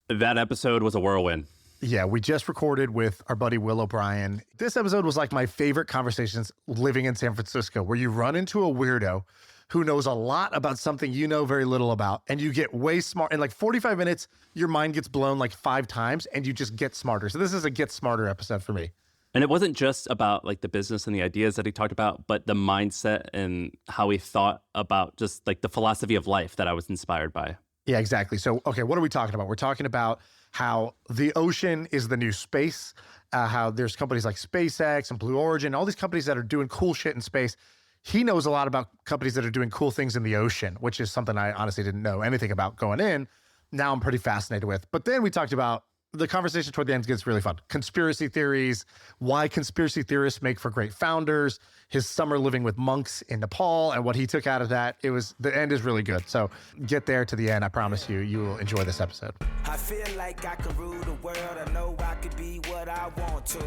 That episode was a whirlwind. Yeah, we just recorded with our buddy Will O'Brien. This episode was like my favorite conversations living in San Francisco, where you run into a weirdo who knows a lot about something you know very little about, and you get way smart. In like 45 minutes, your mind gets blown like 5 times, and you just get smarter. So this is a get smarter episode for me. And it wasn't just about like the business and the ideas that he talked about, but the mindset and how he thought about just like the philosophy of life that I was inspired by. Yeah, exactly. So, okay, what are we talking about? We're talking about how the ocean is the new space, how there's companies like SpaceX and Blue Origin, all these companies that are doing cool shit in space. He knows a lot about companies that are doing cool things in the ocean, which is something I honestly didn't know anything about going in. Now I'm pretty fascinated with. But then we talked about the conversation toward the end gets really fun. Conspiracy theories, why conspiracy theorists make for great founders, his summer living with monks in Nepal, and what he took out of that. The end is really good. So get there to the end. I promise you, you will enjoy this episode. I feel like I could rule the world. I know I could be what I want to.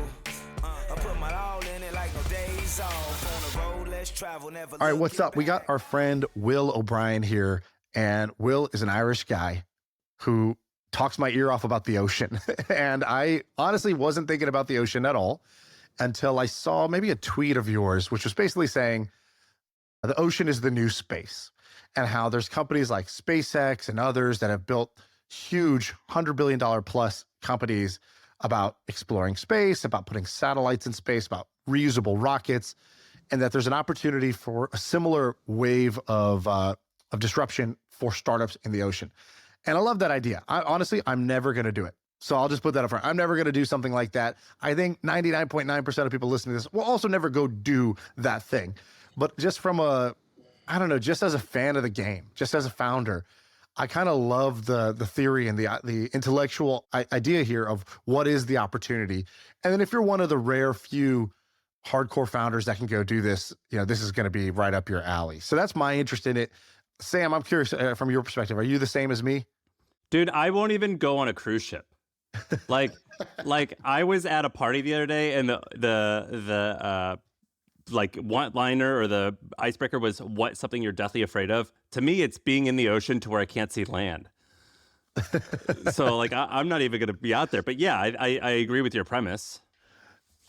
I put my all in it like no days off. On the road, let's travel, never. All right, what's up? We got our friend Will O'Brien here, and Will is an Irish guy who talks my ear off about the ocean. And I honestly wasn't thinking about the ocean at all until I saw maybe a tweet of yours, which was basically saying the ocean is the new space, and how there's companies like SpaceX and others that have built huge $100 billion plus companies about exploring space, about putting satellites in space, about reusable rockets, and that there's an opportunity for a similar wave of disruption for startups in the ocean. And I love that idea. I'm never going to do it. So I'll just put that up front. I'm never going to do something like that. I think 99.9% of people listening to this will also never go do that thing. But just from just as a fan of the game, just as a founder, I kind of love the theory and the intellectual idea here of what is the opportunity. And then if you're one of the rare few hardcore founders that can go do this, this is going to be right up your alley. So that's my interest in it. Sam, I'm curious from your perspective, are you the same as me? Dude, I won't even go on a cruise ship. Like I was at a party the other day, and the one liner or the icebreaker was what something you're deathly afraid of. To me, it's being in the ocean to where I can't see land. So I'm not even going to be out there. But yeah, I agree with your premise.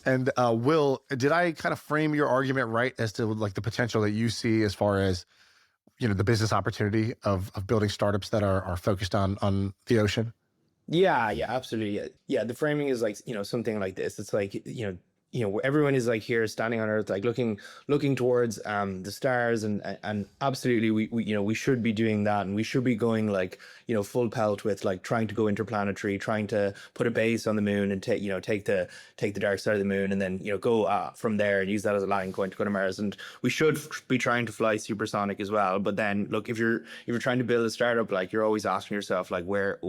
And Will, did I kind of frame your argument right as to like the potential that you see as far as the business opportunity of building startups that are focused on the ocean? Yeah, absolutely. Yeah, the framing is like, something like this. It's like, everyone is like here standing on Earth, like looking towards the stars, and absolutely we should be doing that, and we should be going like full pelt with like trying to go interplanetary, trying to put a base on the moon and take the dark side of the moon, and then go from there and use that as a landing point to go to Mars. And we should be trying to fly supersonic as well. But then look, if you're trying to build a startup, like you're always asking yourself like where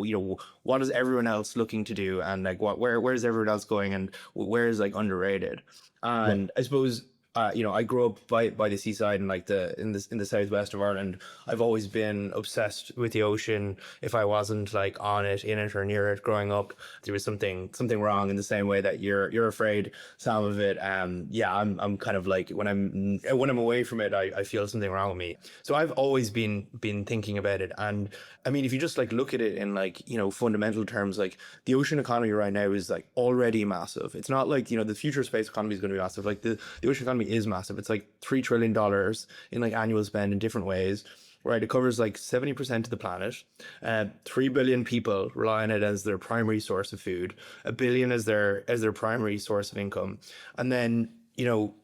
what is everyone else looking to do, and like where is everyone else going, and where is like underrated. And I suppose I grew up by the seaside and like in the southwest of Ireland. I've always been obsessed with the ocean. If I wasn't like on it, in it, or near it growing up, there was something wrong. In the same way that you're afraid, some of it. I'm kind of like when I'm away from it, I feel something wrong with me. So I've always been thinking about it. And I mean, if you just like look at it in like fundamental terms, like the ocean economy right now is like already massive. It's not like the future space economy is going to be massive. Like the ocean economy is massive. It's like $3 trillion in like annual spend in different ways, right? It covers like 70% of the planet. 3 billion people rely on it as their primary source of food, 1 billion as their primary source of income. And then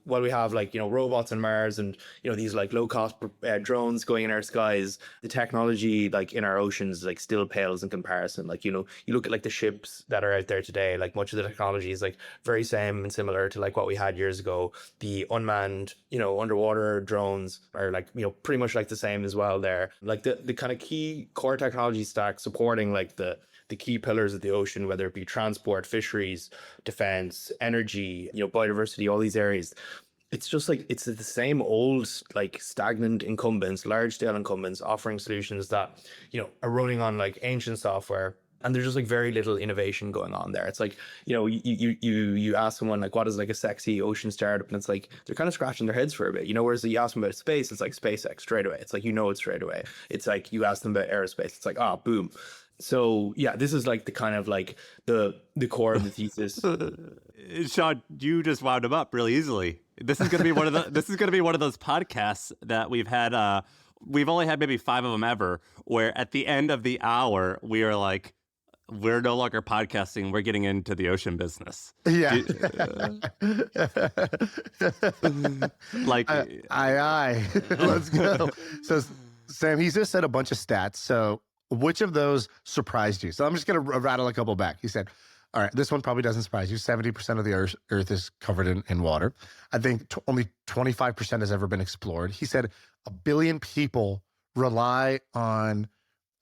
while we have like robots on Mars and these like low cost drones going in our skies, the technology like in our oceans like still pales in comparison. Like you look at like the ships that are out there today, like much of the technology is like very same and similar to like what we had years ago. The unmanned underwater drones are like pretty much like the same as well there. Like the kind of key core technology stack supporting like the key pillars of the ocean, whether it be transport, fisheries, defense, energy, biodiversity, all these areas. It's just like, it's the same old, like stagnant incumbents, large scale incumbents offering solutions that, are running on like ancient software. And there's just like very little innovation going on there. It's like, you ask someone like, what is like a sexy ocean startup? And it's like, they're kind of scratching their heads for a bit, whereas you ask them about space, it's like SpaceX straight away. It's like, it straight away. It's like, you ask them about aerospace, it's like, boom. So yeah, this is like the kind of like the core of the thesis. Shaan, you just wound him up really easily. This is gonna be one of those podcasts that we've had. We've only had maybe 5 of them ever, where at the end of the hour we are like, we're no longer podcasting. We're getting into the ocean business. Yeah. Like, aye. Let's go. So, Sam, he's just said a bunch of stats. So, which of those surprised you? So, I'm just going to rattle a couple back. He said, all right, this one probably doesn't surprise you. 70% of the Earth is covered in water. I think only 25% has ever been explored. He said 1 billion people rely on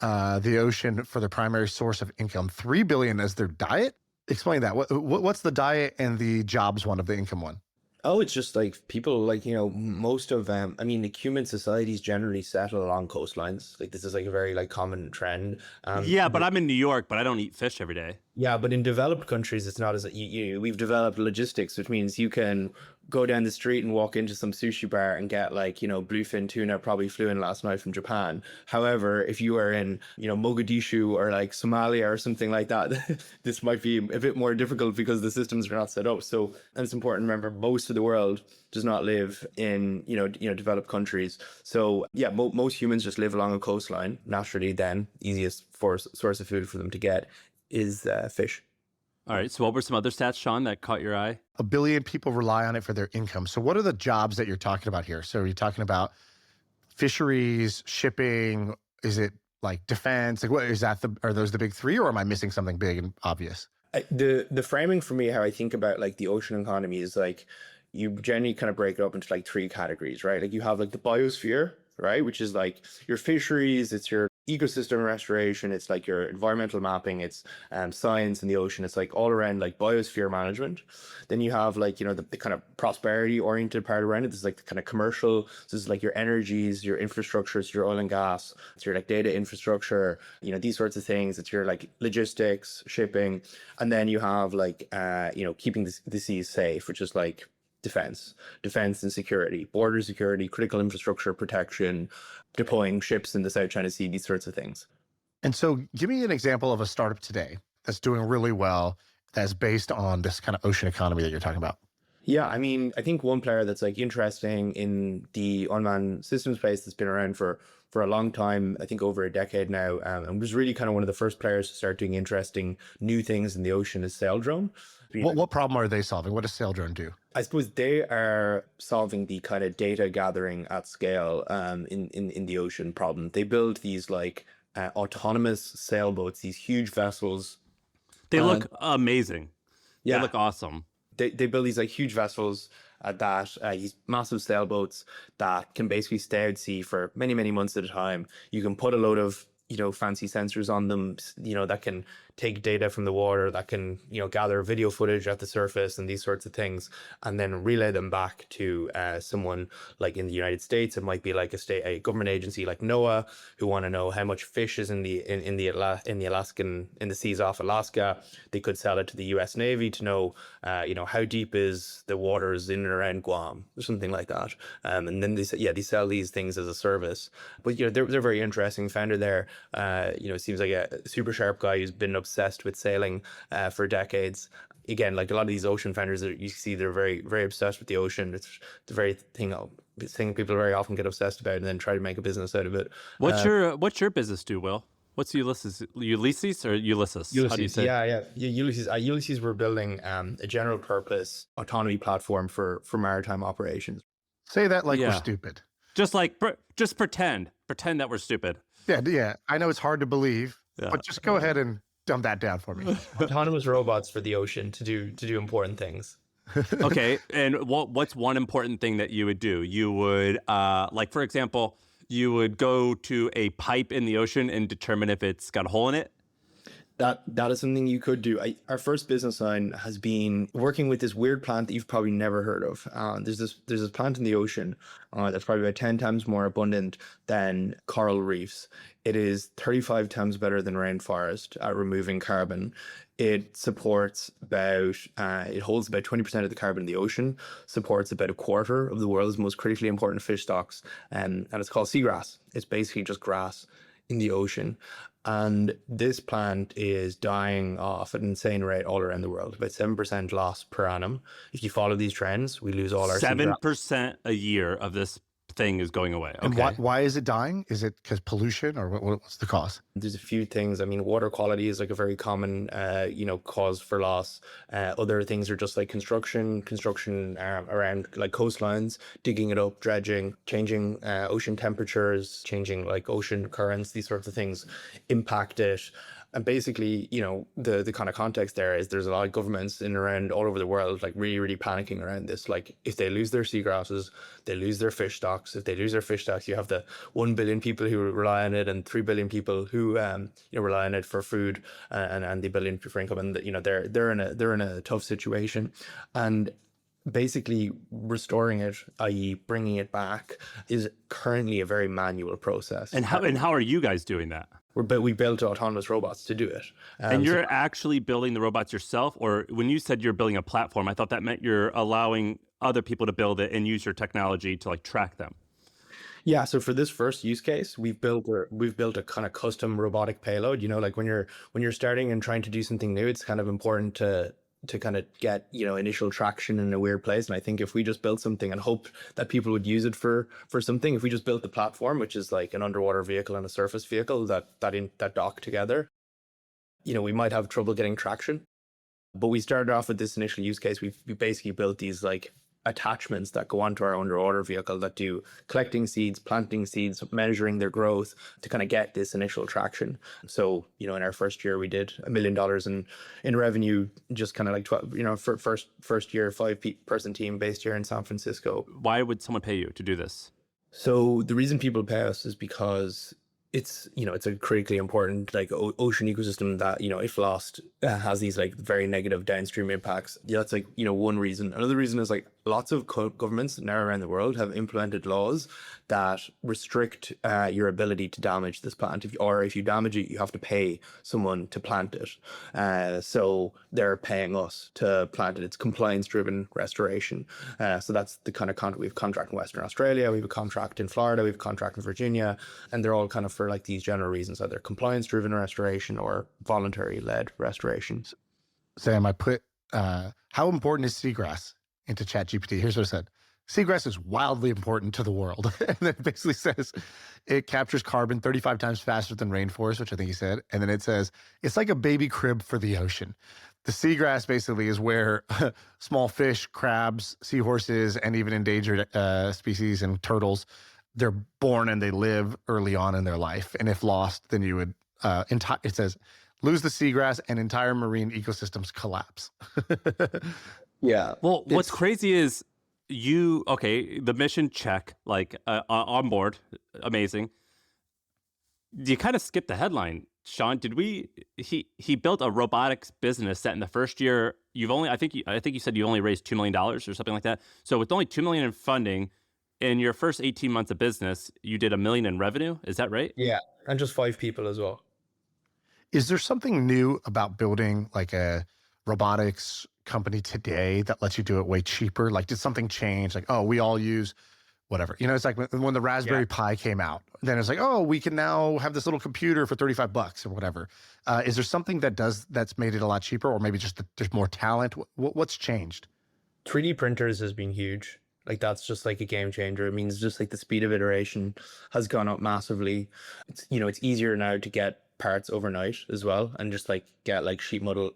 the ocean for their primary source of income. 3 billion as their diet. Explain that. What's the diet and the jobs one of the income one? Oh, it's just like people like, most of I mean, like human societies generally settle along coastlines. Like this is like a very like common trend. yeah, but I'm in New York, but I don't eat fish every day. Yeah, but in developed countries, it's not as we've developed logistics, which means you can go down the street and walk into some sushi bar and get like, bluefin tuna probably flew in last night from Japan. However, if you are in, Mogadishu or like Somalia or something like that, this might be a bit more difficult because the systems are not set up. So, and it's important to remember most of the world does not live in, developed countries. So yeah, most humans just live along a coastline. Naturally, then easiest source of food for them to get is fish. All right. So what were some other stats, Shaan, that caught your eye? 1 billion people rely on it for their income. So what are the jobs that you're talking about here? So are you talking about fisheries, shipping? Is it like defense? Like what is that? Are those the big 3, or am I missing something big and obvious? The framing for me, how I think about like the ocean economy is like you generally kind of break it up into like 3 categories, right? Like you have like the biosphere, right? Which is like your fisheries, it's your ecosystem restoration, it's like your environmental mapping, it's science in the ocean, it's like all around like biosphere management. Then you have like, the kind of prosperity oriented part around it. This is like the kind of commercial. This is like your energies, your infrastructures, your oil and gas, it's your like data infrastructure, these sorts of things. It's your like logistics, shipping. And then you have like, keeping the seas safe, which is like defense and security, border security, critical infrastructure protection, deploying ships in the South China Sea, these sorts of things. And so give me an example of a startup today that's doing really well, that's based on this kind of ocean economy that you're talking about. Yeah, I mean, I think one player that's like interesting in the unmanned systems space that's been around for a long time, I think over a decade now, and was really kind of one of the first players to start doing interesting new things in the ocean is Saildrone. What problem are they solving? What does Saildrone do? I suppose they are solving the kind of data gathering at scale in the ocean problem. They build these like autonomous sailboats, these huge vessels. They look amazing. Yeah. They look awesome. They build these like huge vessels these massive sailboats that can basically stay out at sea for many, many months at a time. You can put a load of fancy sensors on them, that can take data from the water, that can, gather video footage at the surface and these sorts of things, and then relay them back to someone like in the United States. It might be like a government agency like NOAA, who want to know how much fish is in the seas off Alaska. They could sell it to the US Navy to know, how deep is the waters in and around Guam or something like that. And then they sell these things as a service. But they're very interesting. Founder there, seems like a super sharp guy who's been obsessed with sailing for decades. Again, like a lot of these ocean founders that you see, they're very, very obsessed with the ocean. It's the very thing people very often get obsessed about and then try to make a business out of it. What's your business do, Will? What's Ulysses? Ulysses or Ulysses? Ulysses. How do you say? Yeah. Ulysses. Ulysses, we're building a general purpose autonomy platform for maritime operations. Say that like we're stupid. Just pretend that we're stupid. Yeah. I know it's hard to believe, but just go ahead and dumb that down for me. Autonomous robots for the ocean to do important things. Okay, and what's one important thing that you would do? You would, like for example, you would go to a pipe in the ocean and determine if it's got a hole in it. That is something you could do. Our first business line has been working with this weird plant that you've probably never heard of. There's this plant in the ocean that's probably about 10 times more abundant than coral reefs. It is 35 times better than rainforest at removing carbon. It supports it holds about 20% of the carbon in the ocean, supports about a quarter of the world's most critically important fish stocks, and it's called seagrass. It's basically just grass in the ocean. And this plant is dying off at an insane rate all around the world, about 7% loss per annum. If you follow these trends, we lose all our 7% a year of this thing is going away. And Okay. why is it dying? Is it because pollution, or what's the cause? There's a few things. I mean, water quality is like a very common, cause for loss. Other things are just like construction around like coastlines, digging it up, dredging, changing ocean temperatures, changing like ocean currents. These sorts of things impact it. And basically, the kind of context there is there's a lot of governments in around all over the world, like really, really panicking around this. Like if they lose their seagrasses, they lose their fish stocks. If they lose their fish stocks, you have the 1 billion people who rely on it and 3 billion people who, rely on it for food and the ability for income. And, they're in a tough situation. And basically restoring it, i.e. bringing it back, is currently a very manual process. And how are you guys doing that? We built autonomous robots to do it. And you're actually building the robots yourself? Or when you said you're building a platform, I thought that meant you're allowing other people to build it and use your technology to like track them. Yeah, so for this first use case, we've built a kind of custom robotic payload. Like when you're starting and trying to do something new, it's kind of important to kind of get, initial traction in a weird place. And I think if we just built something and hope that people would use it for something, if we just built the platform, which is like an underwater vehicle and a surface vehicle that dock together, we might have trouble getting traction. But we started off with this initial use case. We basically built these like attachments that go onto our underwater vehicle that do collecting seeds, planting seeds, measuring their growth to kind of get this initial traction. So, in our first year, we did $1 million in revenue, just kind of like 12, for first year, 5-person team based here in San Francisco. Why would someone pay you to do this? So the reason people pay us is because it's a critically important like ocean ecosystem that if lost has these like very negative downstream impacts. Yeah, that's like one reason. Another reason is like lots of governments now around the world have implemented laws that restrict your ability to damage this plant. If you damage it, you have to pay someone to plant it. So they're paying us to plant it. It's compliance-driven restoration. So that's the kind of contract. We have a contract in Western Australia. We have a contract in Florida. We have a contract in Virginia, and they're all kind of for like these general reasons, either compliance-driven restoration or voluntary-led restoration. Sam, I put how important is seagrass into ChatGPT. Here's what it said. Seagrass is wildly important to the world. And then it basically says it captures carbon 35 times faster than rainforest, which I think he said. And then it says it's like a baby crib for the ocean. The seagrass basically is where small fish, crabs, seahorses, and even endangered species and turtles, they're born and they live early on in their life. And if lost, then you would, it says, lose the seagrass and entire marine ecosystems collapse. Yeah. Well, what's crazy is the mission check, like on board, amazing. You kind of skipped the headline, Shaan. He built a robotics business that in the first year, I think you said you only raised $2 million or something like that. So with only $2 million in funding, in your first 18 months of business, you did $1 million in revenue. Is that right? Yeah. And just 5 people as well. Is there something new about building like a robotics company today that lets you do it way cheaper? Like, did something change? Like, oh, we all use whatever. It's like when the Raspberry Pi came out, then it's like, oh, we can now have this little computer for $35 or whatever. Is there something that's made it a lot cheaper, or maybe just that there's more talent? What's changed? 3D printers has been huge. Like that's just like a game changer. It means just like the speed of iteration has gone up massively. It's easier now to get parts overnight as well, and just like get like sheet metal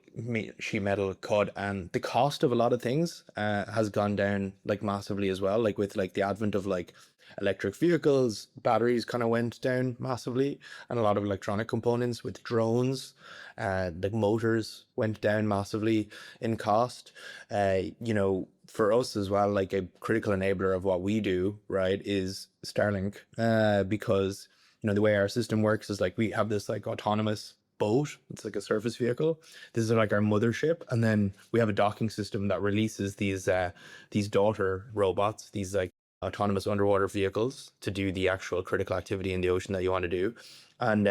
cut, and the cost of a lot of things has gone down like massively as well. Like with like the advent of like electric vehicles, batteries kind of went down massively, and a lot of electronic components with drones, the motors went down massively in cost. For us as well, like a critical enabler of what we do, right, is Starlink, because the way our system works is like we have this like autonomous boat. It's like a surface vehicle. This is like our mothership, and then we have a docking system that releases these daughter robots, these like autonomous underwater vehicles to do the actual critical activity in the ocean that you want to do. And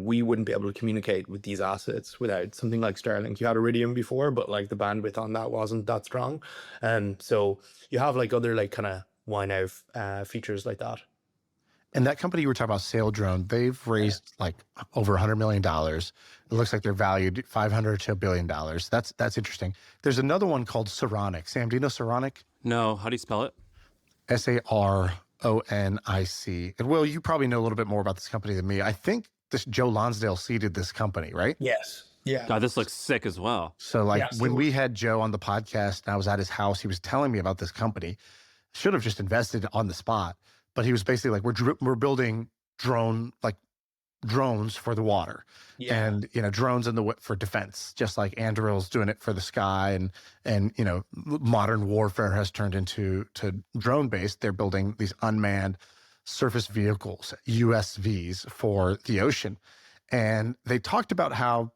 we wouldn't be able to communicate with these assets without something like Starlink. You had Iridium before, but like the bandwidth on that wasn't that strong. So you have like other like kind of why now features like that. And that company you were talking about, Sail Drone, they've raised like over $100 million. It looks like they're valued $500 to $1 billion. That's interesting. There's another one called Saronic. Sam, do you know Saronic? No, how do you spell it? Saronic. And Will, you probably know a little bit more about this company than me. I think this Joe Lonsdale seeded this company, right? Yes. Yeah. God, this looks sick as well. So like Yeah, when we had Joe on the podcast and I was at his house, he was telling me about this company. Should have just invested on the spot, but he was basically like, we're building drones for the water, and drones for defense, just like Anduril's doing it for the sky, and modern warfare has turned into drone based. They're building these unmanned surface vehicles, USVs, for the ocean, and they talked about how.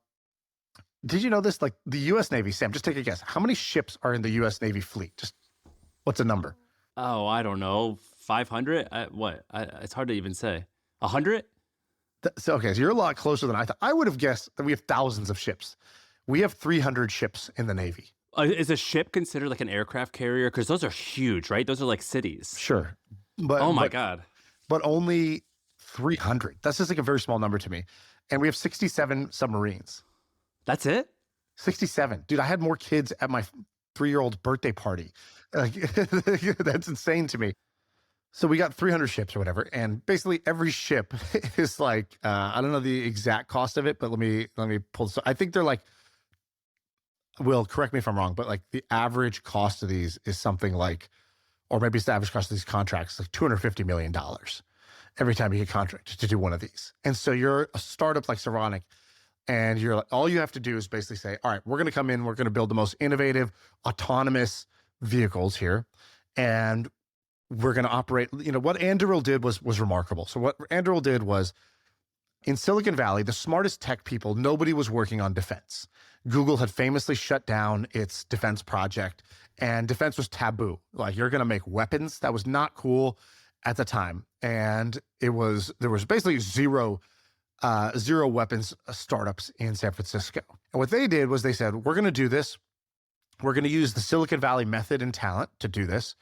Did you know this? Like the U.S. Navy, Sam, just take a guess. How many ships are in the U.S. Navy fleet? Just what's a number? Oh, I don't know. 500? It's hard to even say. 100? So you're a lot closer than I thought. I would have guessed that we have thousands of ships. We have 300 ships in the Navy. Is a ship considered like an aircraft carrier? Because those are huge, right? Those are like cities. Sure. But oh my God. But only 300. That's just like a very small number to me. And we have 67 submarines. That's it? 67. Dude, I had more kids at my 3-year-old's birthday party. Like, that's insane to me. So we got 300 ships or whatever, and basically every ship is like I don't know the exact cost of it, but let me pull this. I think they're like, Will, correct me if I'm wrong, but like the average cost of these is something like, or maybe it's the average cost of these contracts, like $250 million every time you get contracted to do one of these. And so you're a startup like Saronic, and you're like, all you have to do is basically say, all right, we're going to come in, we're going to build the most innovative autonomous vehicles here, and we're going to operate. What Anduril did was remarkable. So what Anduril did was, in Silicon Valley, the smartest tech people, nobody was working on defense. Google had famously shut down its defense project, and defense was taboo. Like, you're going to make weapons. That was not cool at the time. And there was basically zero weapons startups in San Francisco. And what they did was they said, we're going to do this. We're going to use the Silicon Valley method and talent to do this.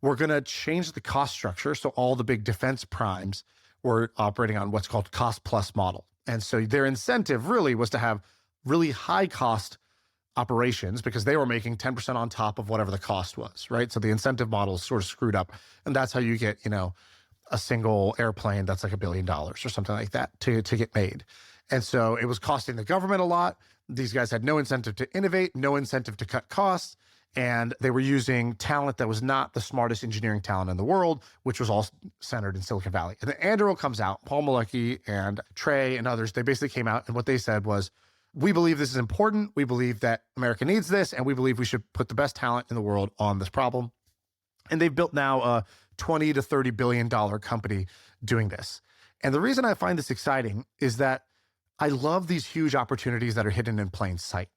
We're going to change the cost structure. So all the big defense primes were operating on what's called cost plus model. And so their incentive really was to have really high cost operations because they were making 10% on top of whatever the cost was, right? So the incentive model is sort of screwed up. And that's how you get, a single airplane that's like $1 billion or something like that to get made. And so it was costing the government a lot. These guys had no incentive to innovate, no incentive to cut costs. And they were using talent that was not the smartest engineering talent in the world, which was all centered in Silicon Valley. And then Anduril comes out, Paul Malecki and Trey and others, they basically came out, and what they said was, we believe this is important. We believe that America needs this, and we believe we should put the best talent in the world on this problem. And they've built now a $20 to $30 billion company doing this. And the reason I find this exciting is that I love these huge opportunities that are hidden in plain sight.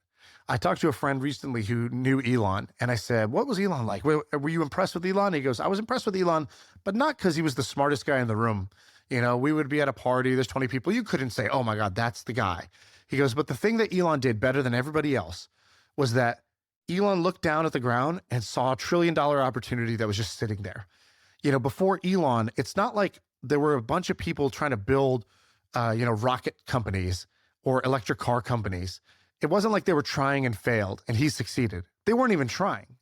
I talked to a friend recently who knew Elon, and I said, what was Elon like? Were you impressed with Elon? He goes, I was impressed with Elon, but not because he was the smartest guy in the room. We would be at a party, there's 20 people. You couldn't say, oh my God, that's the guy. He goes, but the thing that Elon did better than everybody else was that Elon looked down at the ground and saw a $1 trillion opportunity that was just sitting there. Before Elon, it's not like there were a bunch of people trying to build, rocket companies or electric car companies. It wasn't like they were trying and failed and he succeeded. They weren't even trying.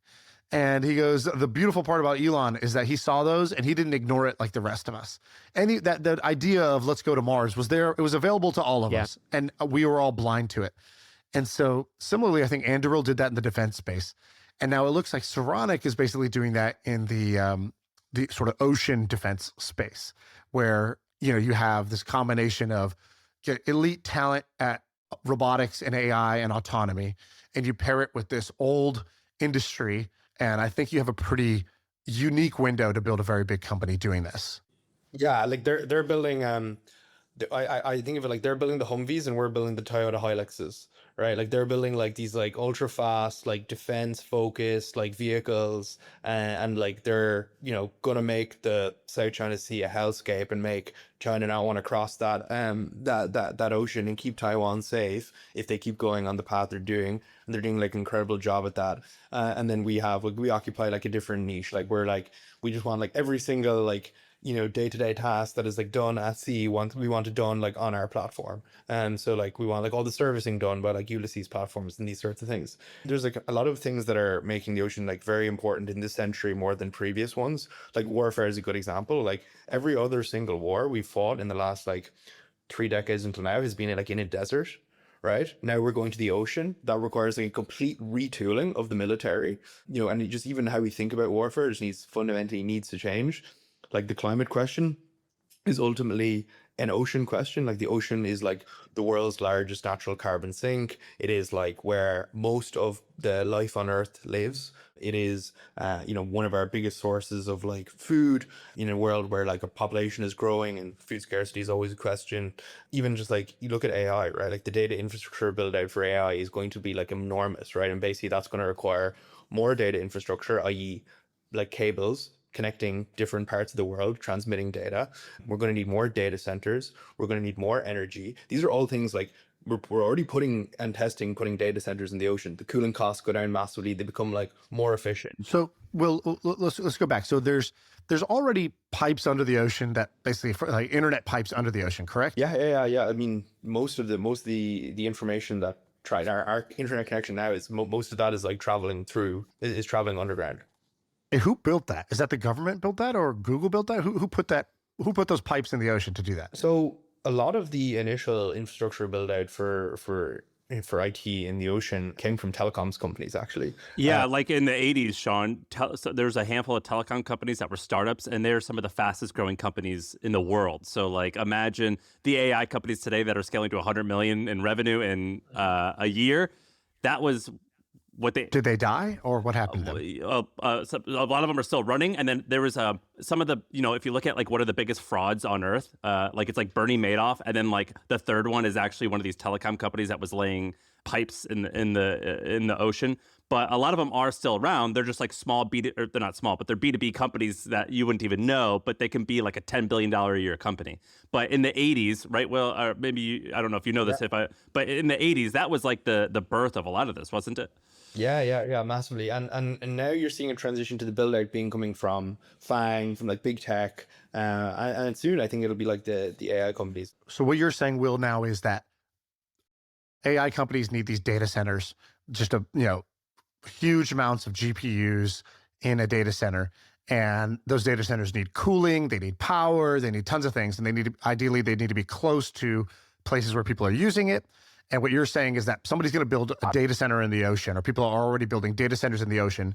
And he goes, the beautiful part about Elon is that he saw those and he didn't ignore it like the rest of us. And that idea of let's go to Mars was there. It was available to all of us, and we were all blind to it. And so similarly, I think Anduril did that in the defense space. And now it looks like Saronic is basically doing that in the sort of ocean defense space, where, you have this combination of elite talent at robotics and AI and autonomy, and you pair it with this old industry. And I think you have a pretty unique window to build a very big company doing this. Yeah, like they're building I think of it like they're building the Humvees and we're building the Toyota Hiluxes, right? Like they're building like these like ultra fast, like defense focused like vehicles, and like they're gonna make the South China Sea a hellscape and make China not want to cross that that ocean and keep Taiwan safe if they keep going on the path they're doing. And they're doing like an incredible job at that. And then we occupy like a different niche. Like we just want like every single like day-to-day task that is like done at sea, we want it done like on our platform. And so like we want like all the servicing done by like Ulysses platforms and these sorts of things. There's like a lot of things that are making the ocean like very important in this century more than previous ones. Like warfare is a good example. Like every other single war we fought in the last like 3 decades until now has been like in a desert. Right now we're going to the ocean. That requires like a complete retooling of the military, and it just even how we think about warfare just fundamentally needs to change. Like the climate question is ultimately an ocean question. Like the ocean is like the world's largest natural carbon sink. It is like where most of the life on Earth lives. It is, one of our biggest sources of like food in a world where like a population is growing and food scarcity is always a question. Even just like you look at AI, right? Like the data infrastructure build out for AI is going to be like enormous, right? And basically that's going to require more data infrastructure, i.e. like cables connecting different parts of the world, transmitting data. We're going to need more data centers. We're going to need more energy. These are all things like we're already putting data centers in the ocean. The cooling costs go down massively. They become like more efficient. So, let's go back. So there's already pipes under the ocean that basically like internet pipes under the ocean, correct? Yeah. I mean, most of the information that our internet connection now is most of that is like traveling underground. And who built that? Is that the government built that or Google built that? Who put that? Who put those pipes in the ocean to do that? So a lot of the initial infrastructure build out for IT in the ocean came from telecoms companies, actually. Yeah, like in the 80s, Shaan, so there's a handful of telecom companies that were startups, and they're some of the fastest growing companies in the world. So like imagine the AI companies today that are scaling to 100 million in revenue in a year. That was what they... Did they die or what happened to them? So a lot of them are still running. And then there was some of the, if you look at like what are the biggest frauds on Earth, like it's like Bernie Madoff. And then like the third one is actually one of these telecom companies that was laying pipes in the ocean. But a lot of them are still around. They're just like small they're not small, but they're B2B companies that you wouldn't even know, but they can be like a $10 billion a year company. But in the 80s, right? Well, or maybe I don't know if you know this, but in the 80s, that was like the birth of a lot of this, wasn't it? Yeah, massively. And now you're seeing a transition to the build out coming from FANG, from like big tech. And soon I think it'll be like the AI companies. So what you're saying, Will, now is that AI companies need these data centers, just huge amounts of GPUs in a data center. And those data centers need cooling, they need power, they need tons of things. And they need to be close to places where people are using it. And what you're saying is that somebody's going to build a data center in the ocean, or people are already building data centers in the ocean.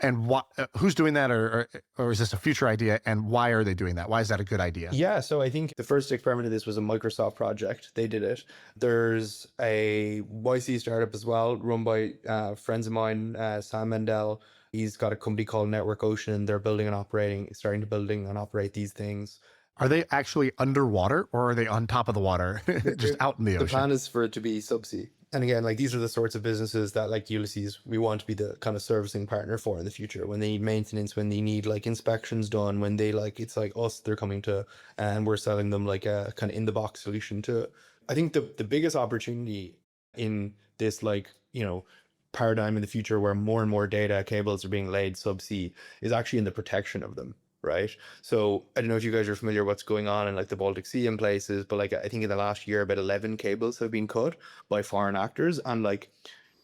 And who's doing that, or is this a future idea? And why are they doing that? Why is that a good idea? Yeah, so I think the first experiment of this was a Microsoft project. They did it. There's a YC startup as well, run by friends of mine, Sam Mendel. He's got a company called Network Ocean. They're starting to build and operate these things. Are they actually underwater, or are they on top of the water, just out in the ocean? The plan is for it to be subsea. And again, like these are the sorts of businesses that like Ulysses, we want to be the kind of servicing partner for in the future. When they need maintenance, when they need like inspections done, when they like, it's like us, they're coming to, and we're selling them like a kind of in the box solution to it. I think the biggest opportunity in this paradigm in the future where more and more data cables are being laid subsea is actually in the protection of them. Right. So I don't know if you guys are familiar with what's going on in like the Baltic Sea and places, but like I think in the last year about 11 cables have been cut by foreign actors, and like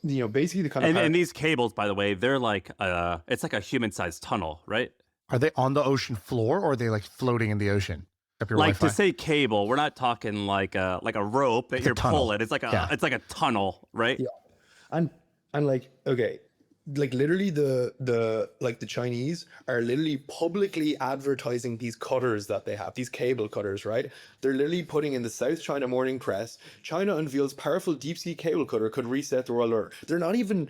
basically the kind of and these cables, by the way, they're like it's like a human-sized tunnel, right? Are they on the ocean floor, or are they like floating in the ocean? Like Wi-Fi? To say cable, we're not talking like a rope that you're pulling. It's like it's like a tunnel, right? Yeah, and like okay. Like literally the Chinese are literally publicly advertising these cutters that they have, these cable cutters, right? They're literally putting in the South China Morning Press, China unveils powerful deep sea cable cutter could reset the world order. They're not even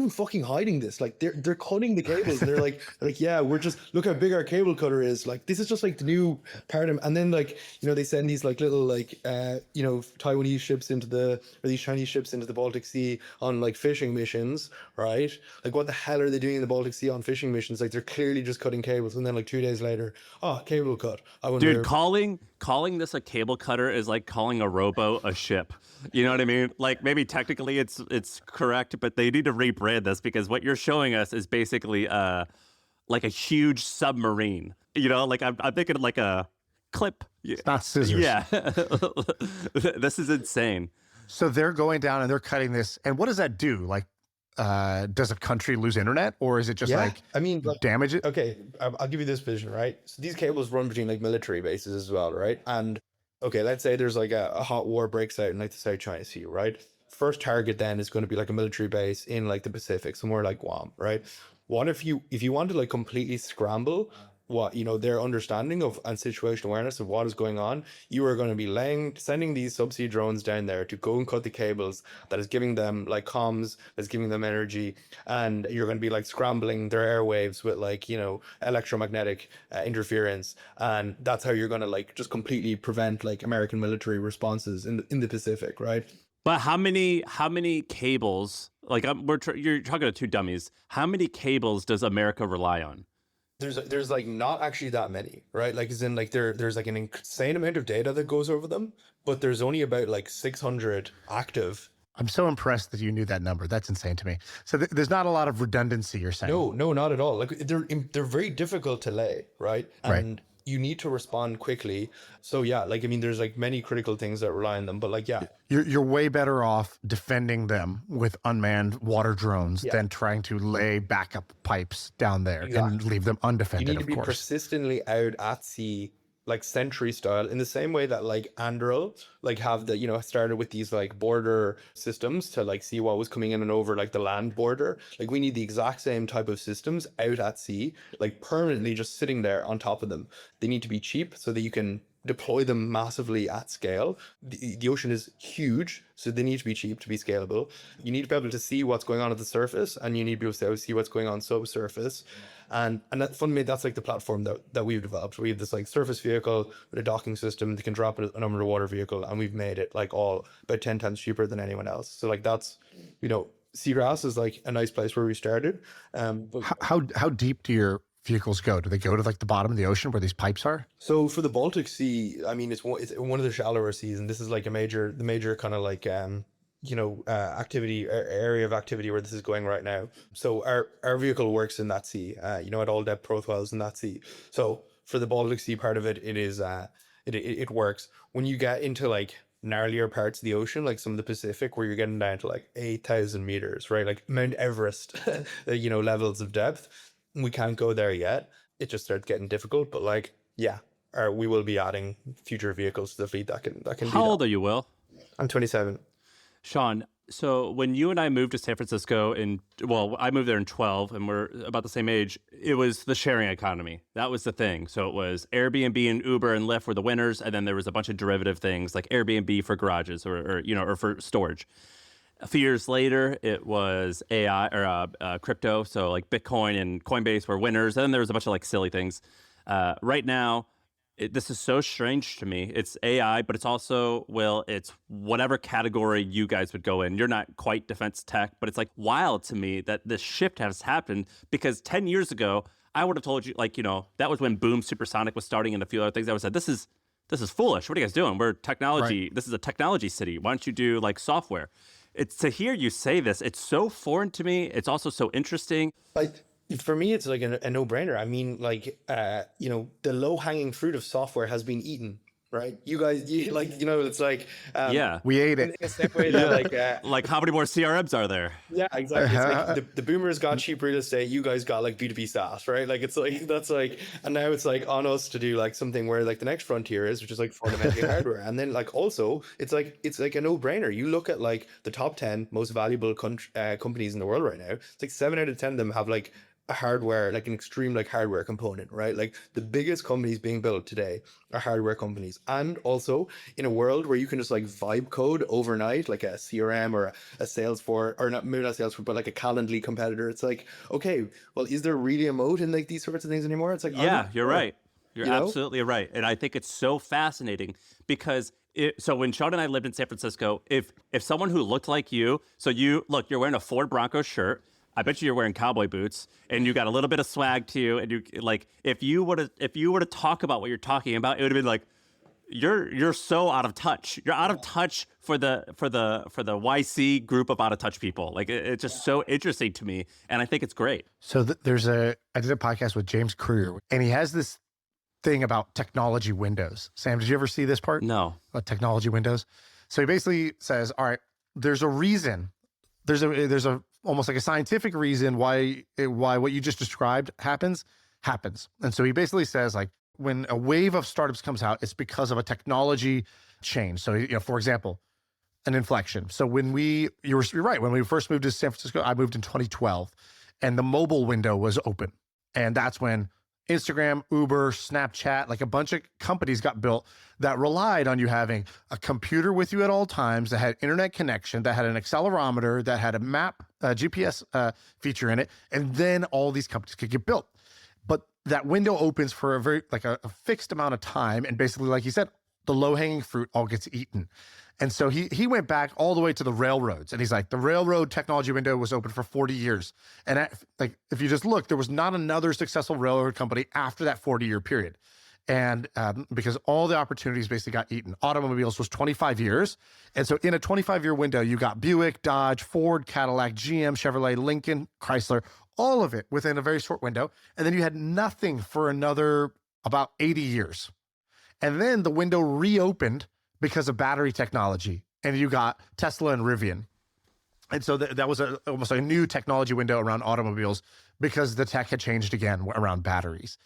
fucking hiding this. Like they're cutting the cables. They're like yeah, we're just, look how big our cable cutter is. Like this is just like the new paradigm. And then like they send these like little like Taiwanese ships or these Chinese ships into the Baltic Sea on like fishing missions, right? Like what the hell are they doing in the Baltic Sea on fishing missions? Like they're clearly just cutting cables, and then like 2 days later, cable cut. Dude, calling this a cable cutter is like calling a rowboat a ship. You know what I mean? Like maybe technically it's correct, but they need to rebrand this, because what you're showing us is basically like a huge submarine Like I'm thinking like a clip. It's not scissors. Yeah. This is insane. So they're going down and they're cutting this. And what does that do? Like, does a country lose internet, or is it just damage it? Okay, I'll give you this vision, right? So these cables run between like military bases as well, right? And okay, let's say there's like a hot war breaks out in like the South China Sea, right? First target then is going to be like a military base in like the Pacific, somewhere like Guam, right? What if you want to like completely scramble what their understanding of and situation awareness of what is going on, you are going to be sending these subsea drones down there to go and cut the cables that is giving them like comms, that's giving them energy, and you're going to be like scrambling their airwaves with like electromagnetic interference, and that's how you're going to like just completely prevent like American military responses in the Pacific, right? But how many cables? Like you're talking to two dummies. How many cables does America rely on? There's like not actually that many, right? Like as in like there's like an insane amount of data that goes over them, but there's only about like 600 active. I'm so impressed that you knew that number. That's insane to me. So there's not a lot of redundancy, you're saying? No, not at all. Like they're very difficult to lay, right? And you need to respond quickly. So yeah, like I mean, there's like many critical things that rely on them, but like you're way better off defending them with unmanned water drones than trying to lay backup pipes down there and leave them undefended. You need to be persistently out at sea, like Sentry style, in the same way that like Anduril like have the started with these like border systems to like see what was coming in and over like the land border. Like we need the exact same type of systems out at sea, like permanently just sitting there on top of them. They need to be cheap so that you can deploy them massively at scale. The ocean is huge, so they need to be cheap to be scalable. You need to be able to see what's going on at the surface, and you need to be able to see what's going on subsurface. And that fundamentally, that's like the platform that we've developed. We have this like surface vehicle with a docking system that can drop an underwater vehicle, and we've made it like all about 10 times cheaper than anyone else. So like that's, Seagrass is like a nice place where we started. But how deep do your vehicles go? Do they go to like the bottom of the ocean where these pipes are? So for the Baltic Sea, I mean, it's one of the shallower seas, and this is like the major kind of like activity area of activity where this is going right now. So our vehicle works in that sea, at all depth profiles in that sea. So for the Baltic Sea part of it, it is it works. When you get into like gnarlier parts of the ocean, like some of the Pacific, where you're getting down to like 8,000 meters, right? Like Mount Everest, levels of depth. We can't go there yet. It just starts getting difficult, but like, we will be adding future vehicles to the fleet that can. How old are you, Will? I'm 27. Shaan, so when you and I moved to San Francisco I moved there in 12 and we're about the same age, it was the sharing economy. That was the thing. So it was Airbnb and Uber and Lyft were the winners. And then there was a bunch of derivative things like Airbnb for garages or for storage. A few years later, it was AI or crypto. So like Bitcoin and Coinbase were winners. And then there was a bunch of like silly things. Right now, this is so strange to me. It's AI, but it's also, it's whatever category you guys would go in. You're not quite defense tech, but it's like wild to me that this shift has happened, because 10 years ago, I would have told you, that was when Boom Supersonic was starting and a few other things. I would have said, this is foolish. What are you guys doing? We're technology. Right. This is a technology city. Why don't you do like software? It's to hear you say this. It's so foreign to me. It's also so interesting. For me, it's like a no-brainer. I mean, the low-hanging fruit of software has been eaten, right? You guys, it's like... we ate it. In a same way that, like how many more CRMs are there? Yeah, exactly. It's like the boomers got cheap real estate. You guys got like B2B SaaS, right? Like it's like, that's like, and now it's like on us to do like something where like the next frontier is, which is like fundamentally hardware. And then like also it's like a no-brainer. You look at like the top 10 most valuable companies in the world right now. It's like 7 out of 10 of them have like a hardware, like an extreme like hardware component, right? Like the biggest companies being built today are hardware companies. And also in a world where you can just like vibe code overnight, like a CRM or a Salesforce, or maybe not Salesforce, but like a Calendly competitor. It's like, okay, well, is there really a moat in like these sorts of things anymore? It's like, you're right. You're absolutely right. And I think it's so fascinating because so when Shaan and I lived in San Francisco, if someone who looked like you, so you're wearing a Ford Bronco shirt, I bet you're wearing cowboy boots, and you got a little bit of swag to you. And you like, if you were to talk about what you're talking about, it would have been like, you're so out of touch. You're out of touch for the YC group of out of touch people. Like it's just so interesting to me, and I think it's great. So I did a podcast with James Clear, and he has this thing about technology windows. Sam, did you ever see this part? No. About technology windows. So he basically says, all right, there's a reason. There's a almost like a scientific reason why what you just described happens. And so he basically says, like, when a wave of startups comes out, it's because of a technology change. So, for example, an inflection. So you're right. When we first moved to San Francisco, I moved in 2012, and the mobile window was open. And that's when Instagram, Uber, Snapchat, like a bunch of companies got built that relied on you having a computer with you at all times, that had internet connection, that had an accelerometer, that had a map, GPS feature in it. And then all these companies could get built. But that window opens for a fixed amount of time. And basically, like you said, the low-hanging fruit all gets eaten. And so he went back all the way to the railroads. And he's like, the railroad technology window was open for 40 years. And if you just look, there was not another successful railroad company after that 40-year period. And because all the opportunities basically got eaten. Automobiles was 25 years. And so in a 25-year window, you got Buick, Dodge, Ford, Cadillac, GM, Chevrolet, Lincoln, Chrysler, all of it within a very short window. And then you had nothing for another about 80 years. And then the window reopened because of battery technology. And you got Tesla and Rivian. And so that was almost a new technology window around automobiles because the tech had changed again around batteries.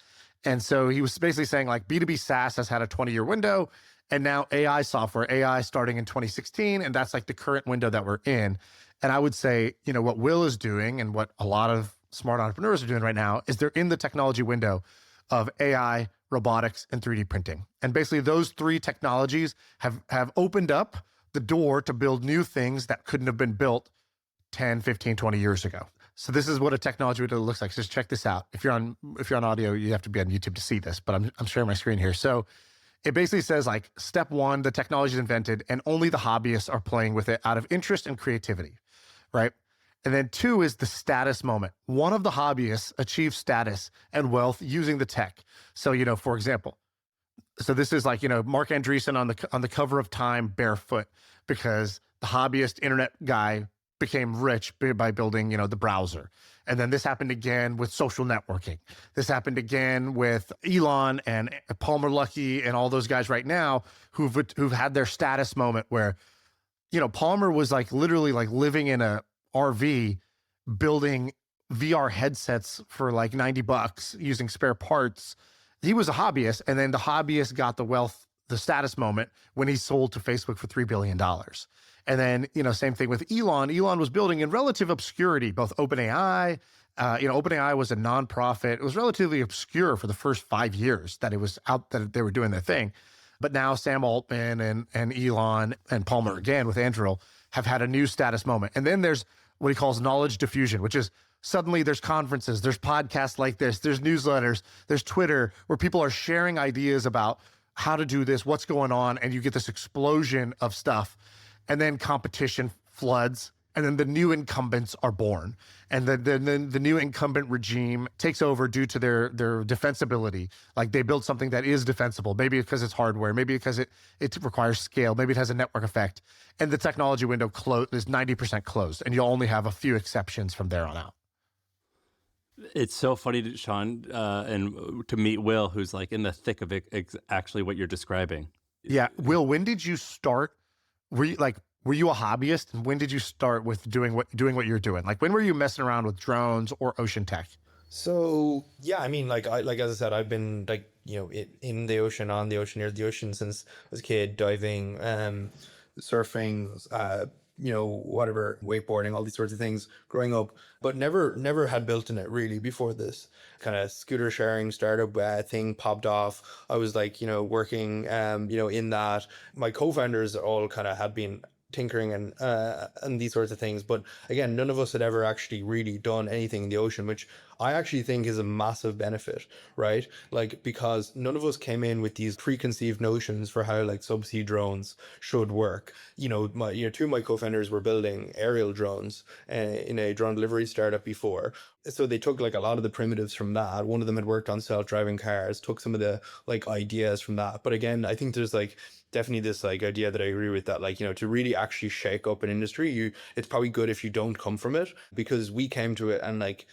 And so he was basically saying, like, B2B SaaS has had a 20-year window, and now AI software, AI starting in 2016, and that's like the current window that we're in. And I would say, what Will is doing and what a lot of smart entrepreneurs are doing right now is they're in the technology window of AI, robotics, and 3D printing. And basically those three technologies have opened up the door to build new things that couldn't have been built 10, 15, 20 years ago. So this is what a technology window looks like. So just check this out. If you're on audio, you have to be on YouTube to see this, but I'm sharing my screen here. So it basically says, like, step one, the technology is invented and only the hobbyists are playing with it out of interest and creativity, right? And then two is the status moment. One of the hobbyists achieves status and wealth using the tech. So, for example, so this is like, Mark Andreessen on the cover of Time barefoot because the hobbyist internet guy became rich by building, the browser. And then this happened again with social networking. This happened again with Elon and Palmer Luckey and all those guys right now who've had their status moment where, Palmer was like literally like living in a RV building VR headsets for like $90 using spare parts. He was a hobbyist, and then the hobbyist got the wealth, the status moment when he sold to Facebook for $3 billion. And then, same thing with Elon. Elon was building in relative obscurity, both OpenAI. OpenAI was a nonprofit. It was relatively obscure for the first 5 years that it was out, that they were doing their thing. But now Sam Altman and Elon and Palmer again with Anduril have had a new status moment. And then there's what he calls knowledge diffusion, which is suddenly there's conferences, there's podcasts like this, there's newsletters, there's Twitter, where people are sharing ideas about how to do this, what's going on, and you get this explosion of stuff. And then competition floods, and then the new incumbents are born. And then the new incumbent regime takes over due to their defensibility. Like they build something that is defensible, maybe because it's hardware, maybe because it requires scale, maybe it has a network effect. And the technology window is 90% closed, and you'll only have a few exceptions from there on out. It's so funny, Shaan, and to meet Will, who's like in the thick of it, actually what you're describing. Yeah. Will, when did you start? Were you a hobbyist? And when did you start with doing what you're doing? Like, when were you messing around with drones or ocean tech? So yeah, I mean, as I said, I've been in the ocean, on the ocean, near the ocean since I was a kid, diving, surfing, whatever, wakeboarding, all these sorts of things growing up, but never had built in it really before this kind of scooter sharing startup thing popped off. I was working, in that. My co-founders all kind of had been tinkering and these sorts of things, but again, none of us had ever actually really done anything in the ocean, which I actually think is a massive benefit, right? Because none of us came in with these preconceived notions for how subsea drones should work. Two of my co-founders were building aerial drones in a drone delivery startup before, so they took a lot of the primitives from that. One of them had worked on self-driving cars, took some of the ideas from that. But again, I think there's definitely this like idea that I agree with, that like, to really actually shake up an industry, it's probably good if you don't come from it, because we came to it and like,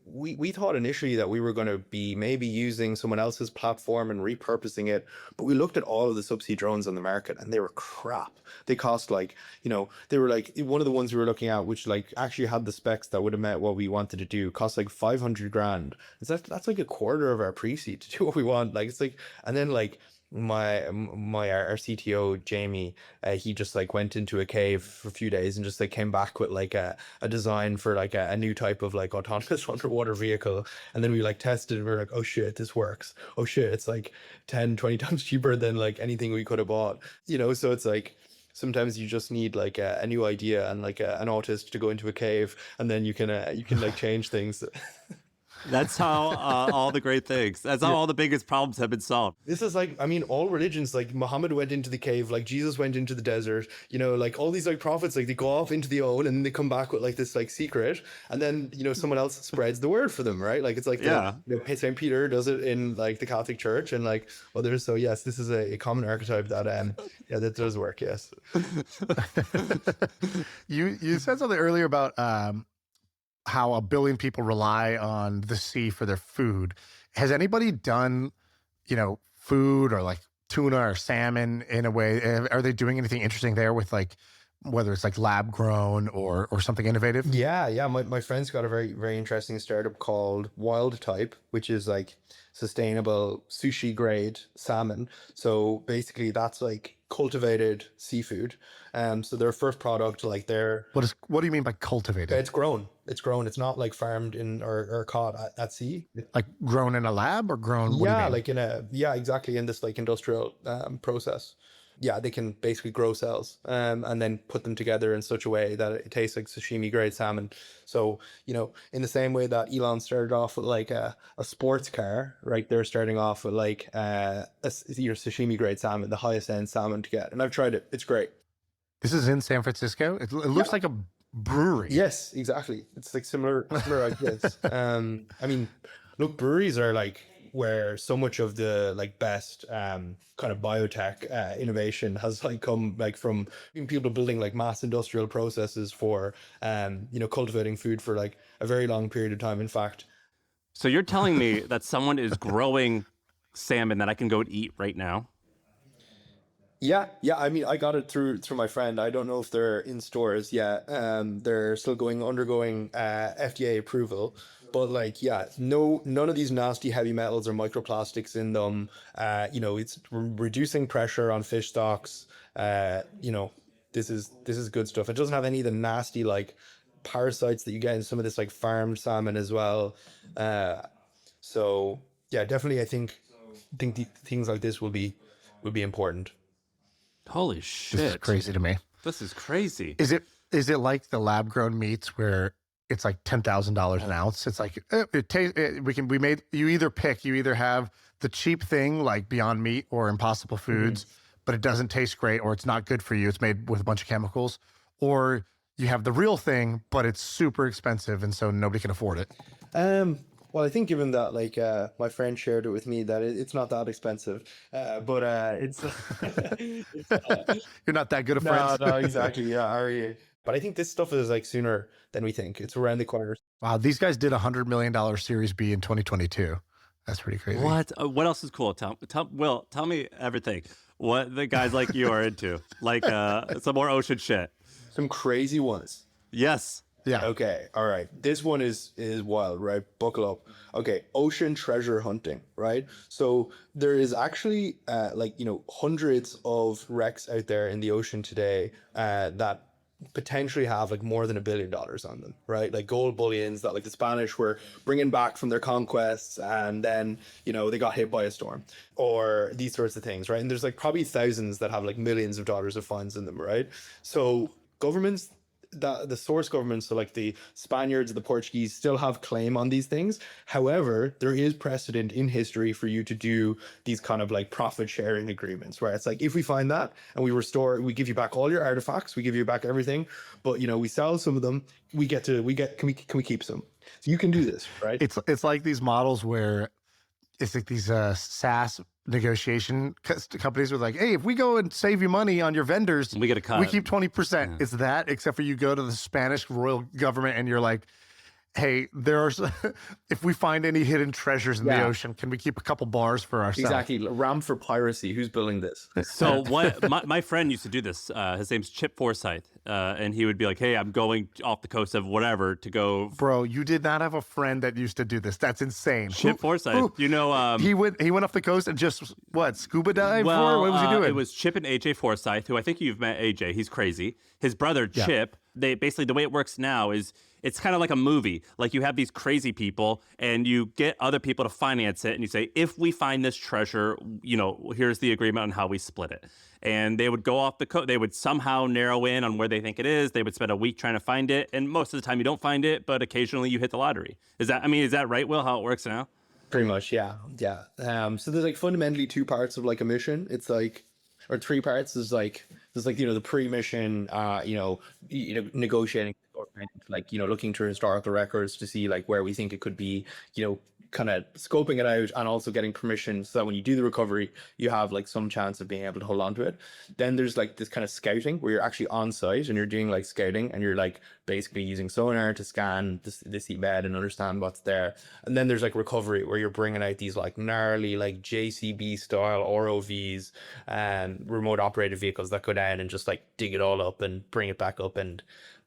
we thought initially that we were going to be maybe using someone else's platform and repurposing it, but we looked at all of the subsea drones on the market and they were crap. They cost like, they were like, one of the ones we were looking at, which like actually had the specs that would have met what we wanted to do, cost like 500 grand. That's like a quarter of our pre-seed to do what we want. Like, it's like, and then like, our CTO Jamie, he just like went into a cave for a few days and just like came back with like a design for like a new type of like autonomous underwater vehicle, and then we like tested and we are like, oh shit, this works. Oh shit, it's like 10-20 times cheaper than like anything we could have bought. So it's like sometimes you just need like a new idea and like an autist to go into a cave, and then you can like change things. That's how all the great things, that's how all the biggest problems have been solved. This is like, I mean, all religions, like Muhammad went into the cave, like Jesus went into the desert, like all these like prophets, like they go off into the own and then they come back with like this like secret, and then someone else spreads the word for them, right? Like it's like St. Peter does it in like the Catholic Church and like others. So yes, this is a common archetype that that does work. Yes. You said something earlier about how 1 billion people rely on the sea for their food. Has anybody done, food or like tuna or salmon in a way? Are they doing anything interesting there with like, whether it's like lab grown or something innovative? Yeah. My friend's got a very, very interesting startup called Wild Type, which is like sustainable sushi grade salmon. So basically that's like cultivated seafood. So their first product, like what do you mean by cultivated? It's grown. It's not like farmed in or caught at sea. Like grown in a lab or grown? Like exactly, in this like industrial process. Yeah, they can basically grow cells and then put them together in such a way that it tastes like sashimi grade salmon. So, in the same way that Elon started off with like a sports car, right? They're starting off with like your sashimi grade salmon, the highest end salmon to get. And I've tried it. It's great. This is in San Francisco. It looks like a brewery. Yes, exactly. It's like similar ideas. I mean, look, breweries are like where so much of the like best kind of biotech innovation has like come like from people building like mass industrial processes for cultivating food for like a very long period of time. In fact, so you're telling me that someone is growing salmon that I can go and eat right now? Yeah. I mean, I got it through my friend. I don't know if they're in stores yet. They're still undergoing FDA approval. But like, none of these nasty heavy metals or microplastics in them. It's reducing pressure on fish stocks. This is good stuff. It doesn't have any of the nasty like parasites that you get in some of this like farmed salmon as well. So yeah, definitely. I think things like this will be important. Holy shit! This is crazy to me. This is crazy. Is it like the lab grown meats where it's like $10,000 an ounce? It's like you either have the cheap thing like Beyond Meat or Impossible Foods, but it doesn't taste great or it's not good for you. It's made with a bunch of chemicals, or you have the real thing, but it's super expensive and so nobody can afford it. Well, I think given that like my friend shared it with me that it's not that expensive, but it's you're not that good of friends. No, exactly. Yeah, Arie. But I think this stuff is like sooner than we think. It's around the corner. Wow, these guys did $100 million Series B in 2022. That's pretty crazy. What? What else is cool? Will, tell me everything. What the guys like you are into? Like some more ocean shit. Some crazy ones. Yes. Yeah. Okay. All right. This one is wild, right? Buckle up. Okay. Ocean treasure hunting, right? So there is actually hundreds of wrecks out there in the ocean today that potentially have like more than $1 billion on them, right? Like gold bullions that like the Spanish were bringing back from their conquests, and then they got hit by a storm, or these sorts of things, right? And there's like probably thousands that have like millions of dollars of fines in them, right? So governments, the source governments, so like the Spaniards, the Portuguese, still have claim on these things. However, there is precedent in history for you to do these kind of like profit sharing agreements, where it's like, if we find that and we give you back all your artifacts, we give you back everything, but we sell some of them, can we keep some? So you can do this, right? It's like these models where it's like these SaaS negotiation companies were like, hey, if we go and save you money on your vendors, We get a cut. we keep 20%. Yeah. It's that, except for you go to the Spanish royal government and you're like, hey, there's if we find any hidden treasures in the ocean, can we keep a couple bars for ourselves? Exactly. RAM for piracy. Who's building this? So what my friend used to do this. His name's Chip Forsyth, and he would be like, "Hey, I'm going off the coast of whatever to go." Bro, you did not have a friend that used to do this. That's insane. Chip Forsyth, you know, he went off the coast and just scuba dive? well, What was he doing? it was Chip and AJ Forsyth, who I think you've met. AJ, he's crazy. His brother Chip. They basically, the way it works now is it's kind of like a movie. Like you have these crazy people and you get other people to finance it, and you say, if we find this treasure, you know, here's the agreement on how we split it. And they would go off the coast. They would somehow narrow in on where they think it is. They would spend a week trying to find it, and most of the time you don't find it, but occasionally you hit the lottery. Is that right, Will? How it works now? Pretty much, yeah. So there's like fundamentally two parts of like a mission. It's like, or three parts. There's like you know, the pre-mission, negotiating, or like, you know, looking through historical records to see like where we think it could be, you know, kind of scoping it out, and also getting permission so that when you do the recovery, you have like some chance of being able to hold on to it. Then there's like this kind of scouting where you're actually on site and you're doing like scouting, and you're like basically using sonar to scan the seabed and understand what's there. And then there's like recovery where you're bringing out these like gnarly like JCB style ROVs and remote operated vehicles that go down and just like dig it all up and bring it back up, and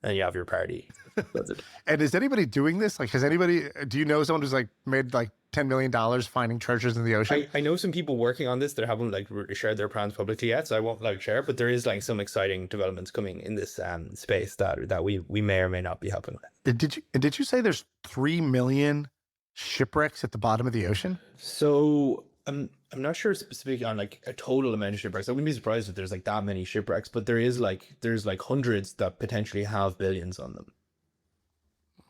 you have your party. That's it. And is anybody doing this? Like, do you know someone who's like made like $10 million finding treasures in the ocean? I know some people working on this that haven't like really shared their plans publicly yet, so I won't like share, but there is like some exciting developments coming in this space that we may or may not be helping with. Did you say there's 3 million shipwrecks at the bottom of the ocean? So I'm not sure specifically on like a total amount of shipwrecks. I wouldn't be surprised if there's like that many shipwrecks, but there's like hundreds that potentially have billions on them.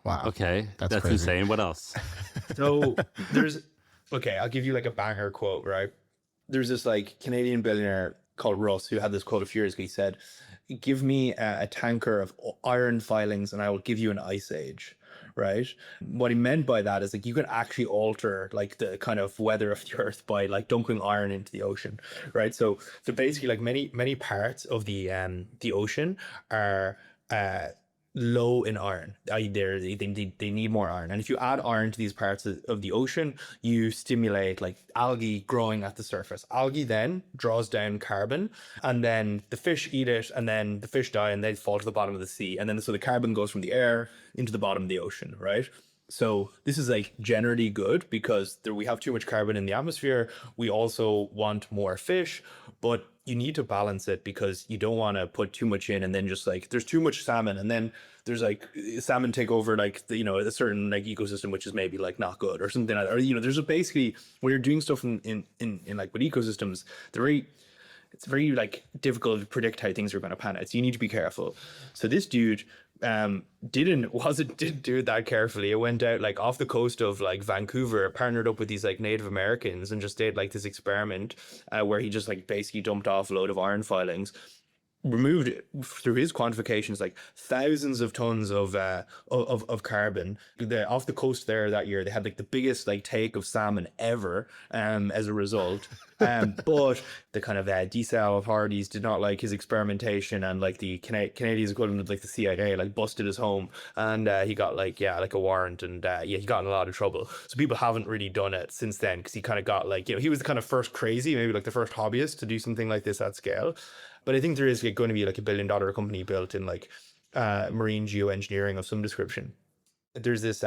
Wow. Okay, that's crazy. insane. What else? So I'll give you like a banger quote, right? There's this like Canadian billionaire called Russ who had this quote a few years ago. He said, "Give me a tanker of iron filings and I will give you an ice age." Right? What he meant by that is like you can actually alter like the kind of weather of the earth by like dumping iron into the ocean, right? So basically like many parts of the ocean are low in iron. They need more iron, and if you add iron to these parts of the ocean, you stimulate like algae growing at the surface. Algae then draws down carbon, and then the fish eat it, and then the fish die and they fall to the bottom of the sea, and then so the carbon goes from the air into the bottom of the ocean, right? So this is like generally good because we have too much carbon in the atmosphere. We also want more fish, but you need to balance it because you don't want to put too much in and then just like there's too much salmon, and then there's like salmon take over like a certain like ecosystem which is maybe like not good or something like that. Or there's basically when you're doing stuff in like with ecosystems, it's very like difficult to predict how things are going to pan out. So you need to be careful. So this dude didn't do it that carefully. It went out like off the coast of like Vancouver, partnered up with these like Native Americans and just did like this experiment where he just like basically dumped off a load of iron filings, removed through his quantifications like thousands of tons of carbon. Off the coast there that year, they had like the biggest like take of salmon ever as a result. But the kind of desal authorities did not like his experimentation, and like the Canadians equivalent of like the CIA like busted his home, and he got like a warrant, and he got in a lot of trouble. So people haven't really done it since then because he kind of got like he was the kind of first crazy, maybe like the first hobbyist to do something like this at scale. But I think there is going to be like $1 billion company built in like marine geo-engineering of some description. There's this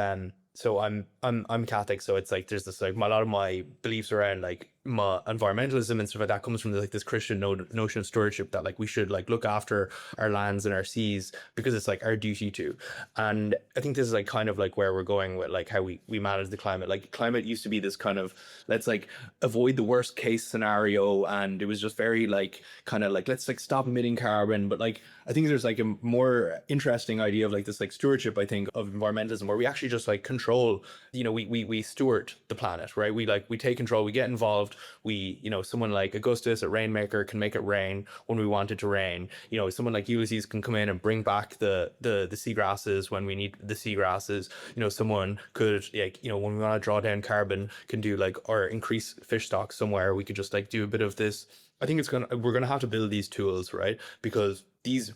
so I'm Catholic, so it's like there's this like a lot of my beliefs around like my environmentalism and stuff like that comes from like this Christian notion of stewardship, that like we should like look after our lands and our seas because it's like our duty to. And I think this is like kind of like where we're going with like how we manage the climate. Like climate used to be this kind of let's like avoid the worst case scenario, and it was just very like kind of like let's like stop emitting carbon. But like I think there's like a more interesting idea of like this like stewardship, I think, of environmentalism, where we actually just like control, we steward the planet, right? We take control, we get involved, solved. Someone like Augustus at Rainmaker can make it rain when we want it to rain. Someone like Ulysses can come in and bring back the seagrasses when we need the seagrasses. Someone could, when we want to draw down carbon, can do or increase fish stocks somewhere. We could just do a bit of this. I think we're gonna have to build these tools, right? Because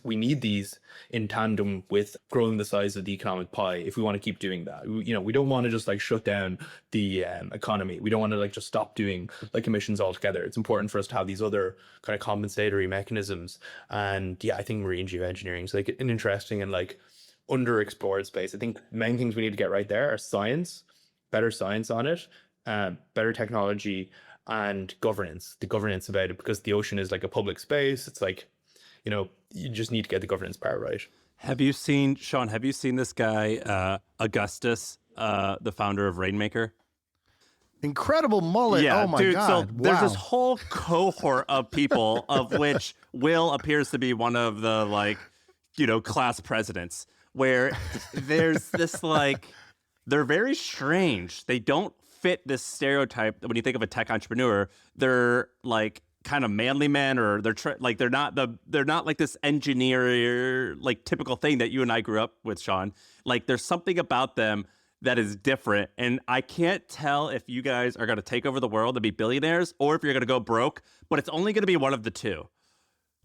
we need these in tandem with growing the size of the economic pie if we want to keep doing that. We don't want to just shut down the economy. We don't want to just stop doing emissions altogether. It's important for us to have these other kind of compensatory mechanisms. And yeah, I think marine geoengineering is an interesting and underexplored space. I think main things we need to get right there are science, better science on it, better technology, and governance, the governance about it, because the ocean is a public space. It's you just need to get the governance part right. Shaan, have you seen this guy, Augustus, the founder of Rainmaker? Incredible mullet. Yeah, oh my dude, God. So there's wow. this whole cohort of people of which Will appears to be one of the class presidents, where there's this they're very strange. They don't fit this stereotype when you think of a tech entrepreneur. They're kind of manly men, or they're not this engineer typical thing that you and I grew up with, Shaan. There's something about them that is different, and I can't tell if you guys are going to take over the world and be billionaires, or if you're going to go broke. But it's only going to be one of the two.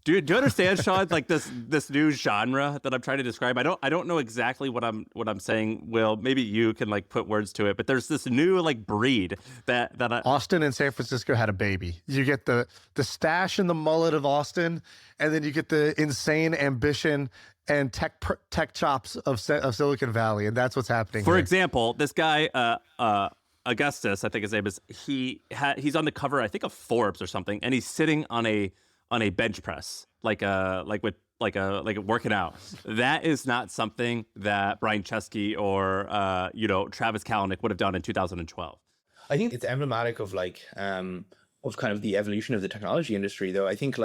Do you understand, Shaan? This new genre that I'm trying to describe. I don't know exactly what I'm saying. Will, maybe you can put words to it. But there's this new breed that Austin and San Francisco had a baby. You get the stash and the mullet of Austin, and then you get the insane ambition and tech chops of Silicon Valley, and that's what's happening. For here. example, this guy Augustus, I think his name is. He's on the cover, I think, of Forbes or something, and he's sitting on a bench press, working out. That is not something that Brian Chesky or Travis Kalanick would have done in 2012. I think it's emblematic of of kind of the evolution of the technology industry, though. I think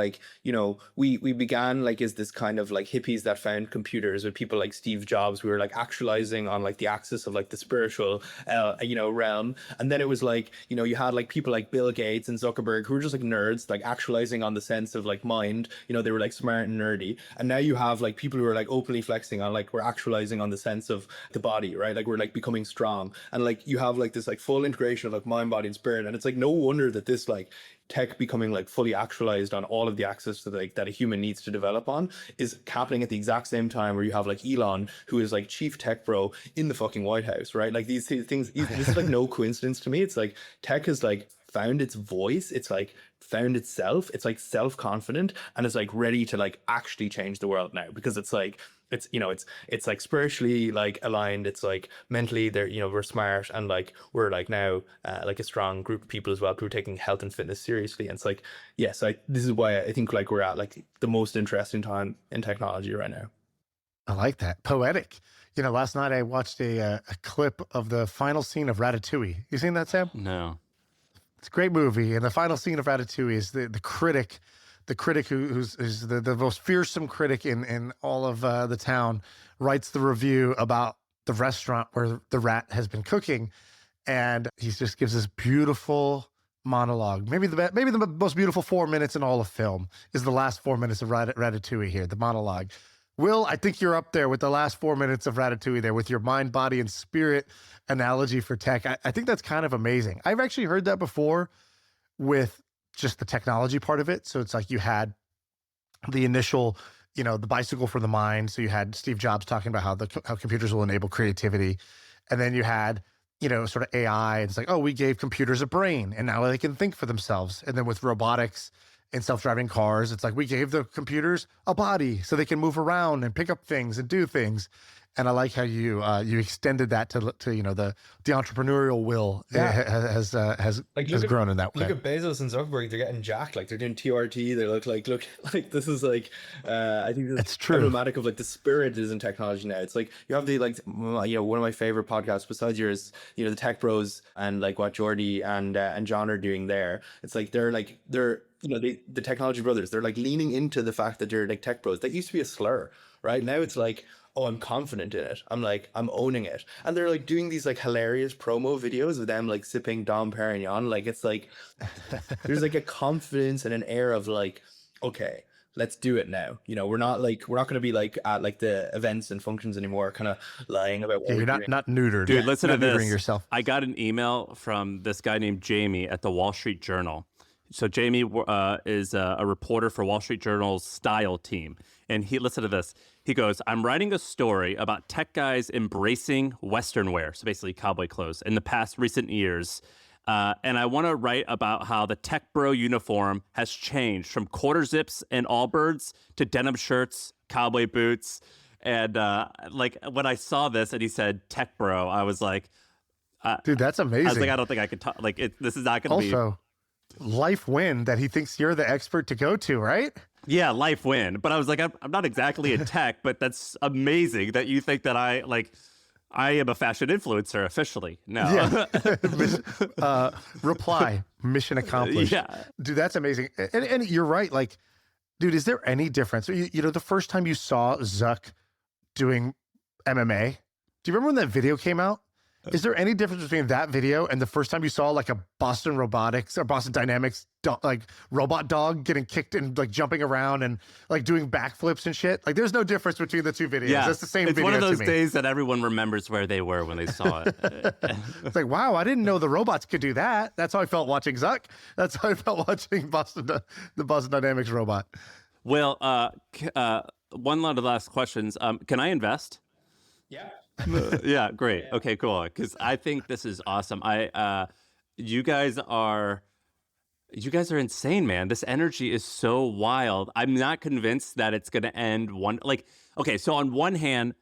we began as this kind of hippies that found computers, with people like Steve Jobs. We were actualizing on the axis of the spiritual realm, and then it was you had people like Bill Gates and Zuckerberg, who were just nerds, actualizing on the sense of mind. They were smart and nerdy. And now you have people who are openly flexing on we're actualizing on the sense of the body, right? We're becoming strong, and you have this full integration of mind, body, and spirit. And it's no wonder that this tech becoming fully actualized on all of the axes that a human needs to develop on is happening at the exact same time, where you have Elon, who is chief tech bro in the fucking White House, right? These things, this is no coincidence to me. It's tech has found its voice. It's found itself. It's self-confident, and it's ready to actually change the world now, because it's spiritually aligned. It's mentally we're smart, and we're now a strong group of people as well, who are taking health and fitness seriously. And it's this is why I think we're at the most interesting time in technology right now. I like that. Poetic. Last night I watched a clip of the final scene of Ratatouille. You seen that, Sam? No. It's a great movie, and the final scene of Ratatouille is the critic who's the most fearsome critic in all of the town, writes the review about the restaurant where the rat has been cooking, and he just gives this beautiful monologue. Maybe the most beautiful 4 minutes in all of film is the last 4 minutes of Ratatouille here, the monologue. Will, I think you're up there with the last 4 minutes of Ratatouille there, with your mind, body, and spirit analogy for tech. I think that's kind of amazing. I've actually heard that before with just the technology part of it. So it's you had the initial, the bicycle for the mind. So you had Steve Jobs talking about how computers will enable creativity. And then you had, sort of AI. It's we gave computers a brain, and now they can think for themselves. And then with robotics and self-driving cars, it's we gave the computers a body so they can move around and pick up things and do things. And I like how you extended that to the entrepreneurial will has grown in that way. Look at Bezos and Zuckerberg; they're getting jacked. They're doing TRT. They look this is I think that's true. Emblematic of the spirit is in technology now. It's you have the one of my favorite podcasts besides yours, the Tech Bros, and what Jordy and John are doing there. It's they're the technology brothers. They're leaning into the fact that they're tech bros. That used to be a slur, right? Now it's oh, I'm confident in it. I'm like, I'm owning it. And they're like doing these like hilarious promo videos of them like sipping Dom Perignon. Like, it's like, there's like a confidence and an air of like, okay, let's do it now. You know, we're not going to be like at like the events and functions anymore, kind of lying about what Yeah, we're you're doing. not neutered. Dude, listen to neutering this. yourself. I got an email from this guy named Jamie at the Wall Street Journal. So Jamie is a reporter for Wall Street Journal's style team. And he, listen to this. He goes, I'm writing a story about tech guys embracing Western wear, so basically cowboy clothes, in the past recent years. And I want to write about how the tech bro uniform has changed from quarter zips and Allbirds to denim shirts, cowboy boots. And like when I saw this and he said tech bro, I was like, Dude, that's amazing. I was like, I don't think I could talk. Like, this is not going to be. Also, life win that he thinks you're the expert to go to, right? Yeah, life win. But I was like, I'm not exactly in tech, but that's amazing that you think that I am a fashion influencer officially. No. Yeah. Reply, mission accomplished. Yeah. Dude, that's amazing. And you're right. Like, dude, is there any difference? You know, the first time you saw Zuck doing MMA, do you remember when that video came out? Is there any difference between that video and the first time you saw like a Boston Robotics or Boston Dynamics like robot dog getting kicked and like jumping around and like doing backflips and shit? Like, there's no difference between the two videos. Yeah. It's the same It's video. one of those to me. days that everyone remembers where they were when they saw it. It's like, wow, I didn't know the robots could do that. That's how I felt watching Zuck. That's how I felt watching the Boston Dynamics robot. Well, one of the last questions. Can I invest? Yeah. Yeah, great. Okay, cool. Because I think this is awesome. You guys are insane, man. This energy is so wild. I'm not convinced that it's going to end okay, so on one hand,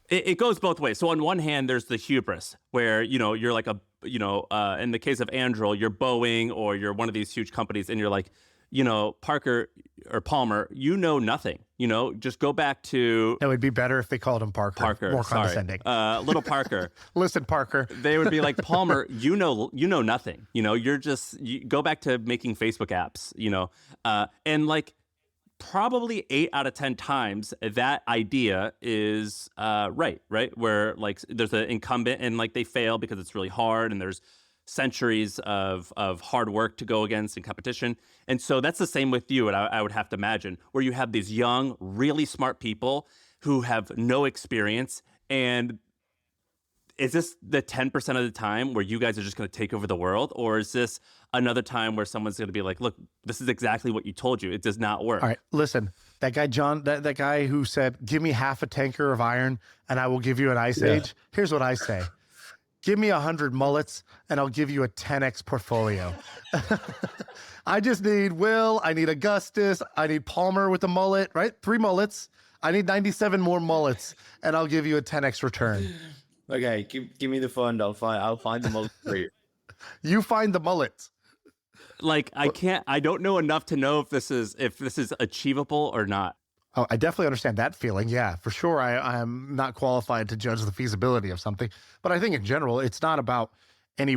it goes both ways. So on one hand, there's the hubris where, you're like in the case of Anduril, you're Boeing or you're one of these huge companies and you're like, Parker or Palmer, nothing, just go back to. It would be better if they called him Parker. Parker, more condescending. Little Parker. Listen, Parker. They would be like, Palmer, you know nothing. You go back to making Facebook apps, and like probably 8 out of 10 times that idea is right, where like there's an incumbent and like they fail because it's really hard and there's centuries of hard work to go against in competition. And so that's the same with you, and I would have to imagine, where you have these young, really smart people who have no experience. And is this the 10% of the time where you guys are just going to take over the world? Or is this another time where someone's going to be like, look, this is exactly what you told you. It does not work. All right, listen, that guy, John, that guy who said, give me half a tanker of iron and I will give you an ice age. Here's what I say. Give me 100 mullets and I'll give you a 10X portfolio. I just need Will. I need Augustus. I need Palmer with the mullet, right? 3 mullets. I need 97 more mullets and I'll give you a 10X return. Okay, give me the fund. I'll find the mullet for you. You find the mullets. Like, I don't know enough to know if this is achievable or not. Oh, I definitely understand that feeling. Yeah, for sure. I'm not qualified to judge the feasibility of something, but I think in general, it's not about any,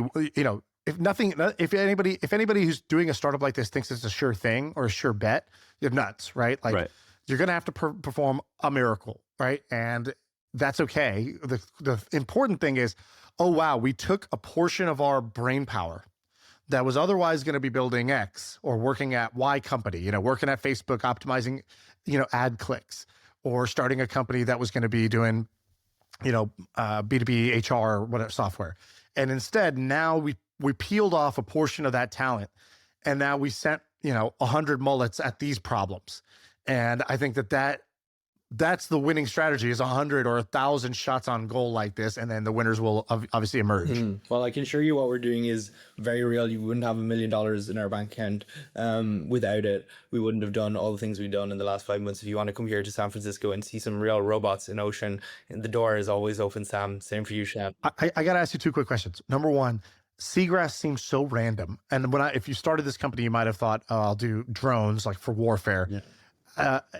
if anybody who's doing a startup like this thinks it's a sure thing or a sure bet, you're nuts, right? Like, right. You're going to have to perform a miracle, right? And that's okay. The important thing is, oh, wow, we took a portion of our brain power that was otherwise going to be building X or working at Y company, working at Facebook, optimizing, ad clicks, or starting a company that was going to be doing, B2B HR, whatever software. And instead, now we peeled off a portion of that talent, and now we sent, 100 mullets at these problems. And I think that's the winning strategy, is 100 or 1,000 shots on goal like this, and then the winners will obviously emerge. Well, I can assure you what we're doing is very real. You wouldn't have $1 million in our bank account without it. We wouldn't have done all the things we've done in the last 5 months. If you want to come here to San Francisco and see some real robots in Ocean, the door is always open, Sam. Same for you, Shaan. I got to ask you 2 quick questions. Number one, seagrass seems so random. And if you started this company, you might have thought, oh, I'll do drones like for warfare. Yeah.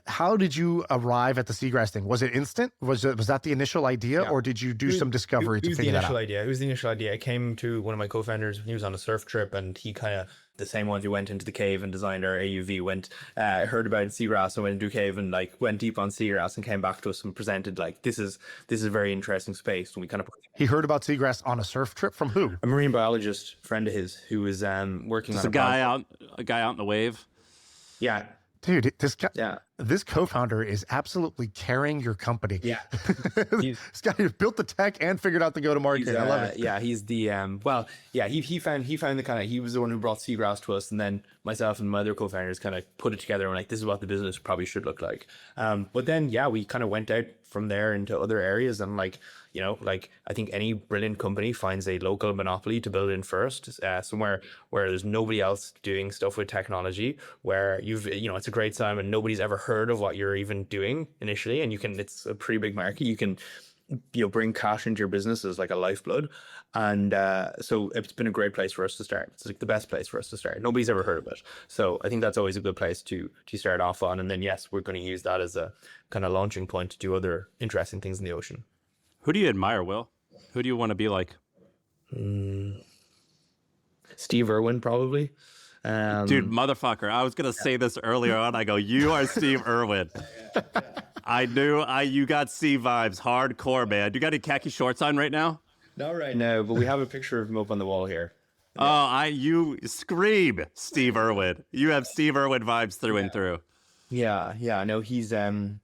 how did you arrive at the seagrass thing? Was it instant? Was that the initial idea, or did you do some discovery to figure that out? It was the initial idea. I came to one of my co-founders when he was on a surf trip, and he kind of, the same ones who went into the cave and designed our AUV, heard about seagrass and went into a cave and like went deep on seagrass and came back to us and presented like, this is a very interesting space. And we kind of, he heard about seagrass on a surf trip from who? A marine biologist friend of his who was working on a guy out in the wave. Yeah. Dude, this guy, this co-founder is absolutely carrying your company. Yeah. This guy built the tech and figured out the go-to-market. I love it. Yeah, he's the, he found the kind of, he was the one who brought seagrass to us, and then myself and my other co-founders kind of put it together and like, this is what the business probably should look like. But then, we kind of went out from there into other areas, and like, you know, like I think any brilliant company finds a local monopoly to build in first, somewhere where there's nobody else doing stuff with technology, where it's a great time and nobody's ever heard of what you're even doing initially, and it's a pretty big market. You can, bring cash into your business as like a lifeblood, and so it's been a great place for us to start. It's like the best place for us to start. Nobody's ever heard of it, so I think that's always a good place to start off on. And then yes, we're going to use that as a kind of launching point to do other interesting things in the ocean. Who do you admire, Will? Who do you want to be like? Steve Irwin, probably. Dude, motherfucker. I was going to say this earlier on. I go, you are Steve Irwin. I knew you got C vibes, hardcore, man. You got any khaki shorts on right now? Not right now, but we have a picture of him up on the wall here. Oh, you scream Steve Irwin. You have Steve Irwin vibes through and through. Yeah. No, he's I'm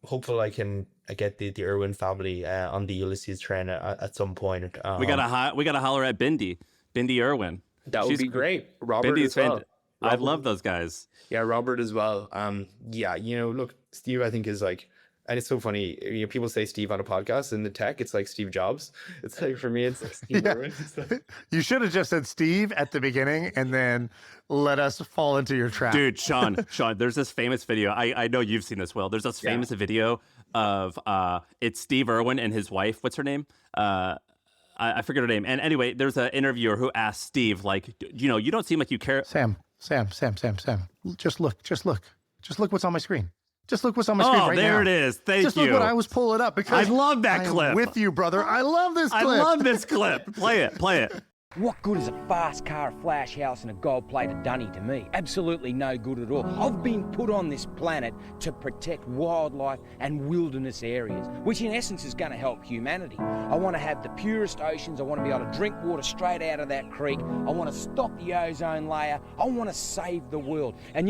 hopeful I get the Irwin family on the Ulysses train at some point. We gotta holler at Bindi Irwin. That would be great. Robert Bindi's as well. I love those guys. Yeah, Robert as well. Look, Steve, I think is like, and it's so funny. People say Steve on a podcast in the tech. It's like Steve Jobs. It's like, for me, it's like Steve Irwin. You should have just said Steve at the beginning and then let us fall into your trap. Dude, Shaan, there's this famous video. I know you've seen this, Will. There's this famous video of it's Steve Irwin and his wife. What's her name? I forget her name. And anyway, there's an interviewer who asked Steve, like, you don't seem like you care. Sam. Just look what's on my screen. Just look what's on my screen right now. Oh, there it is. Thank you. Just look what I was pulling up because I love that clip. I'm with you, brother. I love this clip. I love this clip. Play it. What good is a fast car, a flash house, and a gold-plated dunny to me? Absolutely no good at all. I've been put on this planet to protect wildlife and wilderness areas, which in essence is going to help humanity. I want to have the purest oceans. I want to be able to drink water straight out of that creek. I want to stop the ozone layer. I want to save the world. And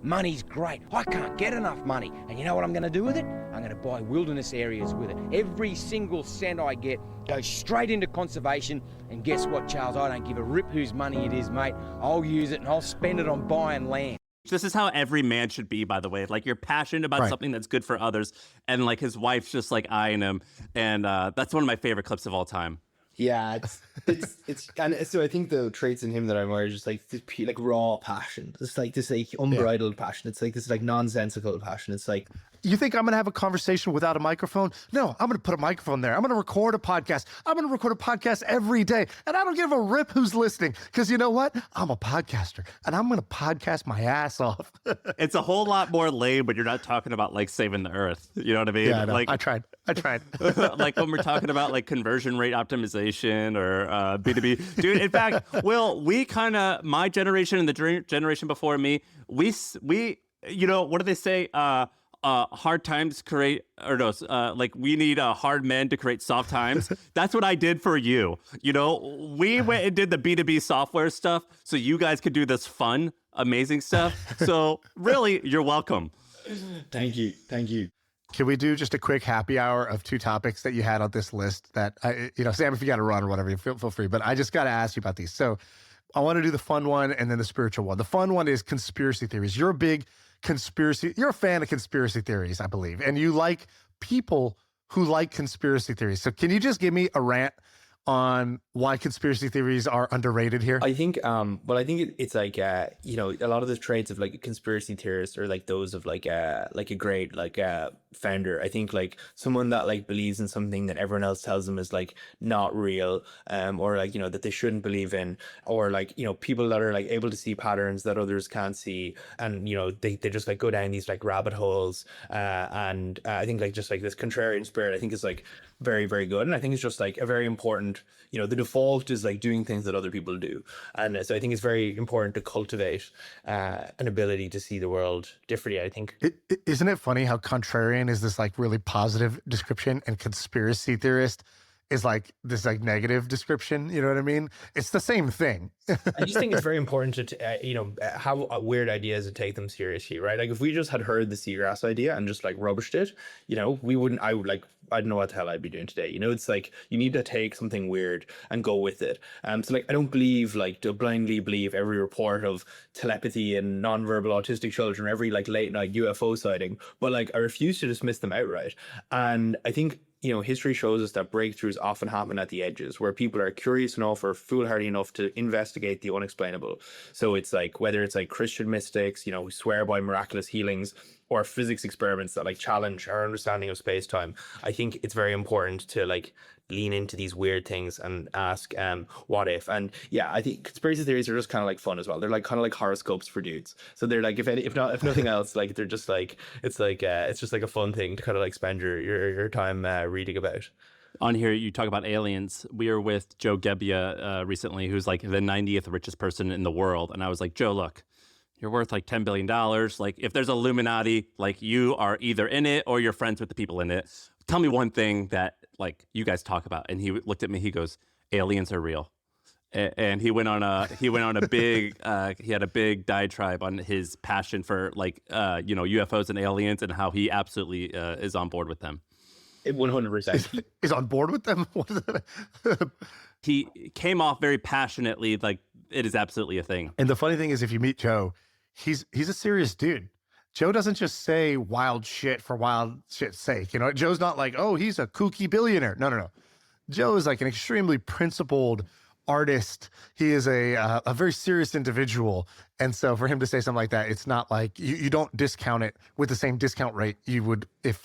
money's great. I can't get enough money. And you know what I'm going to do with it? I'm going to buy wilderness areas with it. Every single cent I get goes straight into conservation. And guess what, Charles? I don't give a rip whose money it is, mate. I'll use it and I'll spend it on buying land. This is how every man should be, by the way. Like, you're passionate about something that's good for others. And like his wife's just like eyeing him. And that's one of my favorite clips of all time. Yeah, it's and so I think the traits in him that I admire is just like this like raw passion. It's like this like unbridled passion. It's like this like nonsensical passion. It's like, you think I'm going to have a conversation without a microphone? No, I'm going to put a microphone there. I'm going to record a podcast. I'm going to record a podcast every day. And I don't give a rip who's listening because you know what? I'm a podcaster and I'm going to podcast my ass off. It's a whole lot more lame when you're not talking about like saving the earth. You know what I mean? Yeah, I know. Like, I tried. Like when we're talking about like conversion rate optimization or B2B. Dude, in fact, Will, we kind of, my generation and the generation before me, we what do they say? Hard times create, like we need hard men to create soft times. That's what I did for you. We went and did the B2B software stuff so you guys could do this fun, amazing stuff. So really, you're welcome. Thank you. Can we do just a quick happy hour of two topics that you had on this list that, Sam, if you got to run or whatever, feel free. But I just got to ask you about these. So I want to do the fun one and then the spiritual one. The fun one is conspiracy theories. You're a fan of conspiracy theories, I believe. And you like people who like conspiracy theories. So can you just give me a rant on why conspiracy theories are underrated here? I think, I think it's like, you know, a lot of the traits of like a conspiracy theorist are like those of like a great founder. I think like someone that like believes in something that everyone else tells them is like not real, or like, you know, that they shouldn't believe in, or like, you know, people that are like able to see patterns that others can't see, and you know, they just like go down these like rabbit holes, and I think like just like this contrarian spirit, I think is like very, very good. And I think it's just like a very important, you know, the default is like doing things that other people do. And so I think it's very important to cultivate an ability to see the world differently, I think. Isn't it funny how contrarian is this like really positive description and conspiracy theorist is like this like negative description? You know what I mean? It's the same thing. I just think it's very important to, you know, have weird ideas and take them seriously, right? Like if we just had heard the seagrass idea and just like rubbished it, you know, I don't know what the hell I'd be doing today. You know, it's like you need to take something weird and go with it. So like I don't believe like to blindly believe every report of telepathy and nonverbal autistic children, every like late night UFO sighting, but like I refuse to dismiss them outright. And I think, you know, history shows us that breakthroughs often happen at the edges where people are curious enough or foolhardy enough to investigate the unexplainable. So it's like whether it's like Christian mystics, you know, who swear by miraculous healings, or physics experiments that like challenge our understanding of space-time. I think it's very important to like lean into these weird things and ask what if. And yeah, I think conspiracy theories are just kind of like fun as well. They're like kind of like horoscopes for dudes. So they're like if nothing else, like they're just like it's just like a fun thing to kind of like spend your time reading about. On here, you talk about aliens. We were with Joe Gebbia recently, who's like the 90th richest person in the world. And I was like, Joe, look, you're worth like $10 billion. Like if there's Illuminati, like you are either in it or you're friends with the people in it. Tell me one thing that like you guys talk about. And he looked at me, he goes, aliens are real. And he went on a big, he had a big diatribe on his passion for like, you know, UFOs and aliens and how he absolutely is on board with them. 100%. Is on board with them? He came off very passionately, like it is absolutely a thing. And the funny thing is, if you meet Joe, he's a serious dude. Joe doesn't just say wild shit for wild shit's sake. You know, Joe's not like, oh, he's a kooky billionaire. No. Joe is like an extremely principled artist. He is a very serious individual. And so for him to say something like that, it's not like you don't discount it with the same discount rate you would if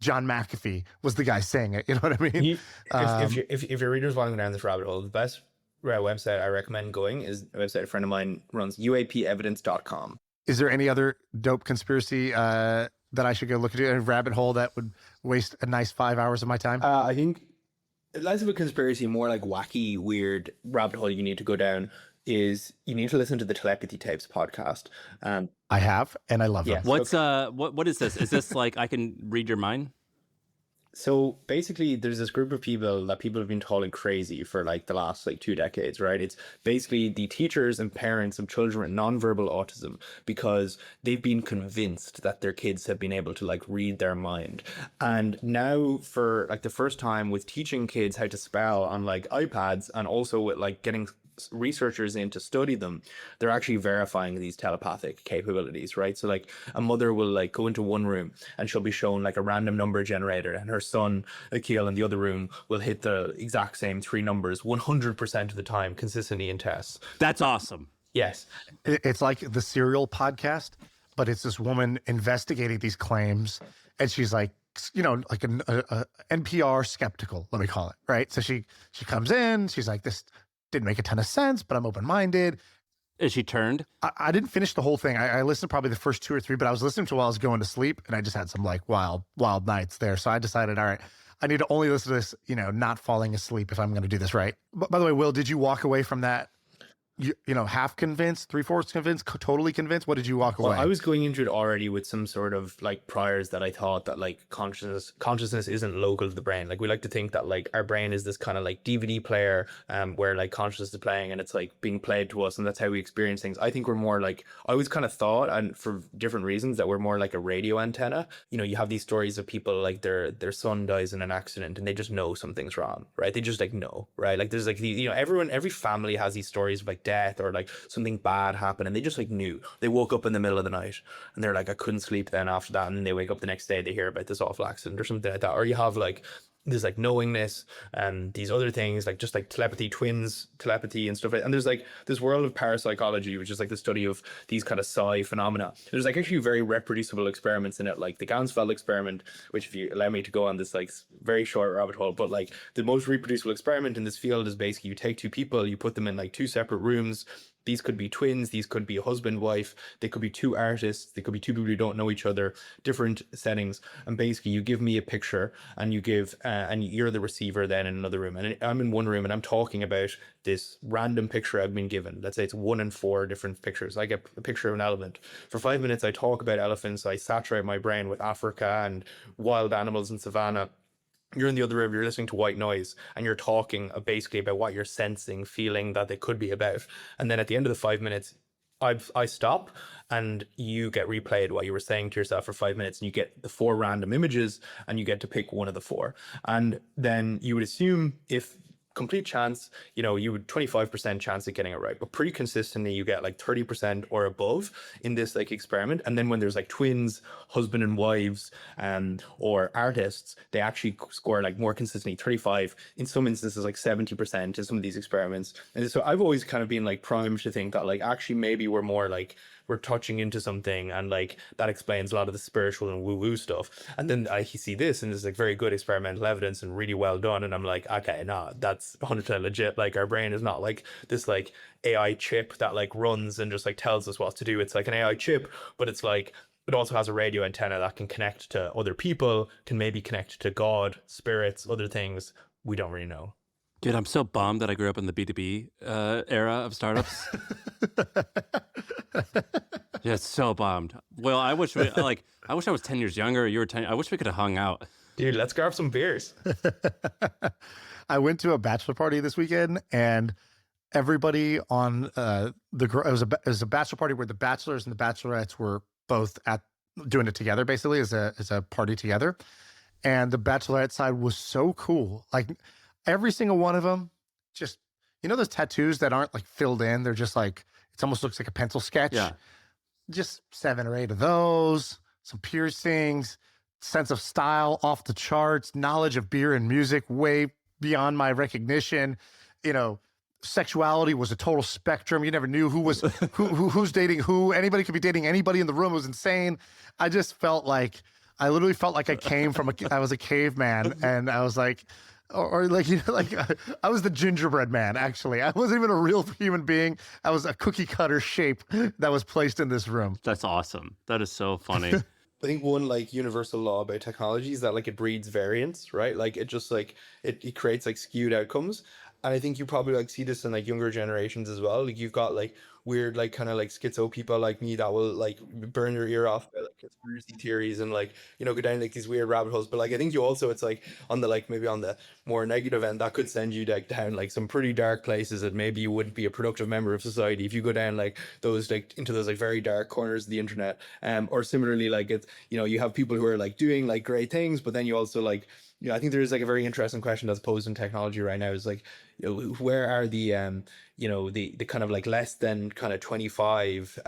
John McAfee was the guy saying it. You know what I mean? If your readers want to go down this rabbit hole, the best website I recommend going is a website a friend of mine runs, uapevidence.com. Is there any other dope conspiracy that I should go look at? A rabbit hole that would waste a nice 5 hours of my time? I think less of a conspiracy, more like wacky, weird rabbit hole you need to go down is you need to listen to the Telepathy Tapes podcast. I have, and I love them. What's what is this? Is this like I can read your mind? So basically there's this group of people that people have been calling crazy for like the last like 2 decades, right? It's basically the teachers and parents of children with nonverbal autism, because they've been convinced that their kids have been able to like read their mind. And now for like the first time with teaching kids how to spell on like iPads, and also with like getting researchers in to study them, they're actually verifying these telepathic capabilities, right? So like a mother will like go into one room and she'll be shown like a random number generator, and her son Akil in the other room will hit the exact same 3 numbers 100% of the time consistently in tests. That's awesome. Yes. It's like the Serial podcast, but it's this woman investigating these claims, and she's like, you know, like an NPR skeptical, let me call it, right? So she comes in, she's like, this didn't make a ton of sense, but I'm open-minded. Is she turned? I didn't finish the whole thing. I listened to probably the first 2 or 3, but I was listening to it while I was going to sleep, and I just had some like wild nights there. So I decided, all right, I need to only listen to this, you know, not falling asleep if I'm going to do this right. But by the way, Will, did you walk away from that, you know, half convinced, 3/4 convinced, totally convinced? What did you walk away? Well, I was going into it already with some sort of like priors that I thought that like consciousness isn't local to the brain. Like we like to think that like our brain is this kind of like DVD player where like consciousness is playing and it's like being played to us, and that's how we experience things. I think we're more like, I always kind of thought, and for different reasons, that we're more like a radio antenna. You know, you have these stories of people like their son dies in an accident and they just know something's wrong, right? They just like know, right? Like there's like the, you know, every family has these stories of like death or like something bad happened, and they just like knew. They woke up in the middle of the night and they're like, I couldn't sleep then after that, and then they wake up the next day, they hear about this awful accident or something like that. Or you have like, there's like knowingness and these other things like just like telepathy, twins telepathy and stuff like that. And there's like this world of parapsychology, which is like the study of these kind of psi phenomena. There's like actually very reproducible experiments in it, like the Gansfeld experiment, which, if you allow me to go on this like very short rabbit hole, but like the most reproducible experiment in this field is basically you take two people, you put them in like two separate rooms. These could be twins, these could be a husband, wife, they could be two artists, they could be two people who don't know each other, different settings. And basically you give me a picture and you give, and you're the receiver then in another room. And I'm in one room and I'm talking about this random picture I've been given. Let's say it's 1 in 4 different pictures. I get a picture of an elephant. For 5 minutes, I talk about elephants. I saturate my brain with Africa and wild animals in savannah. You're in the other room, you're listening to white noise, and you're talking basically about what you're sensing, feeling that they could be about. And then at the end of the 5 minutes, I stop and you get replayed what you were saying to yourself for 5 minutes, and you get the 4 random images and you get to pick one of the 4. And then you would assume, if complete chance, you would 25% chance of getting it right, but pretty consistently you get like 30% or above in this like experiment. And then when there's like twins, husband and wives, or artists, they actually score like more consistently 35, in some instances like 70% in some of these experiments. And so I've always kind of been like primed to think that like actually maybe we're more like we're touching into something, and like that explains a lot of the spiritual and woo-woo stuff. And then I see this and there's like very good experimental evidence and really well done, and I'm like, okay, no, that's 100% legit. Like our brain is not like this like AI chip that like runs and just like tells us what to do. It's like an AI chip, but it's like it also has a radio antenna that can connect to other people, can maybe connect to God, spirits, other things. We don't really know. Dude, I'm so bummed that I grew up in the B2B era of startups. Yeah, so bummed. Well, I wish I was 10 years younger. You were 10. I wish we could have hung out. Dude, let's grab some beers. I went to a bachelor party this weekend, and everybody on it was a bachelor party where the bachelors and the bachelorettes were both doing it together, basically as a party together. And the bachelorette side was so cool. Like every single one of them, just those tattoos that aren't like filled in. They're just like, it almost looks like a pencil sketch. Yeah. Just 7 or 8 of those, some piercings, sense of style off the charts, knowledge of beer and music way beyond my recognition. Sexuality was a total spectrum. You never knew who's dating who. Anybody could be dating anybody in the room. It was insane. I literally felt like I came from I was a caveman, and I was like, or like I was the gingerbread man. Actually, I wasn't even a real human being. I was a cookie cutter shape that was placed in this room. That's awesome. That is so funny. I think one like universal law about technology is that like it breeds variance, right? Like it just like it creates like skewed outcomes. And I think you probably like see this in like younger generations as well. Like you've got like weird like kind of like schizo people like me that will like burn your ear off by like conspiracy theories and like go down like these weird rabbit holes. But like I think you also, it's like on the like maybe on the more negative end, that could send you like down like some pretty dark places that maybe you wouldn't be a productive member of society if you go down like those like into those like very dark corners of the internet. Or similarly, like it's you have people who are like doing like great things, but then you also like I think there is like a very interesting question that's posed in technology right now is like, where are the the kind of like less than kind of 25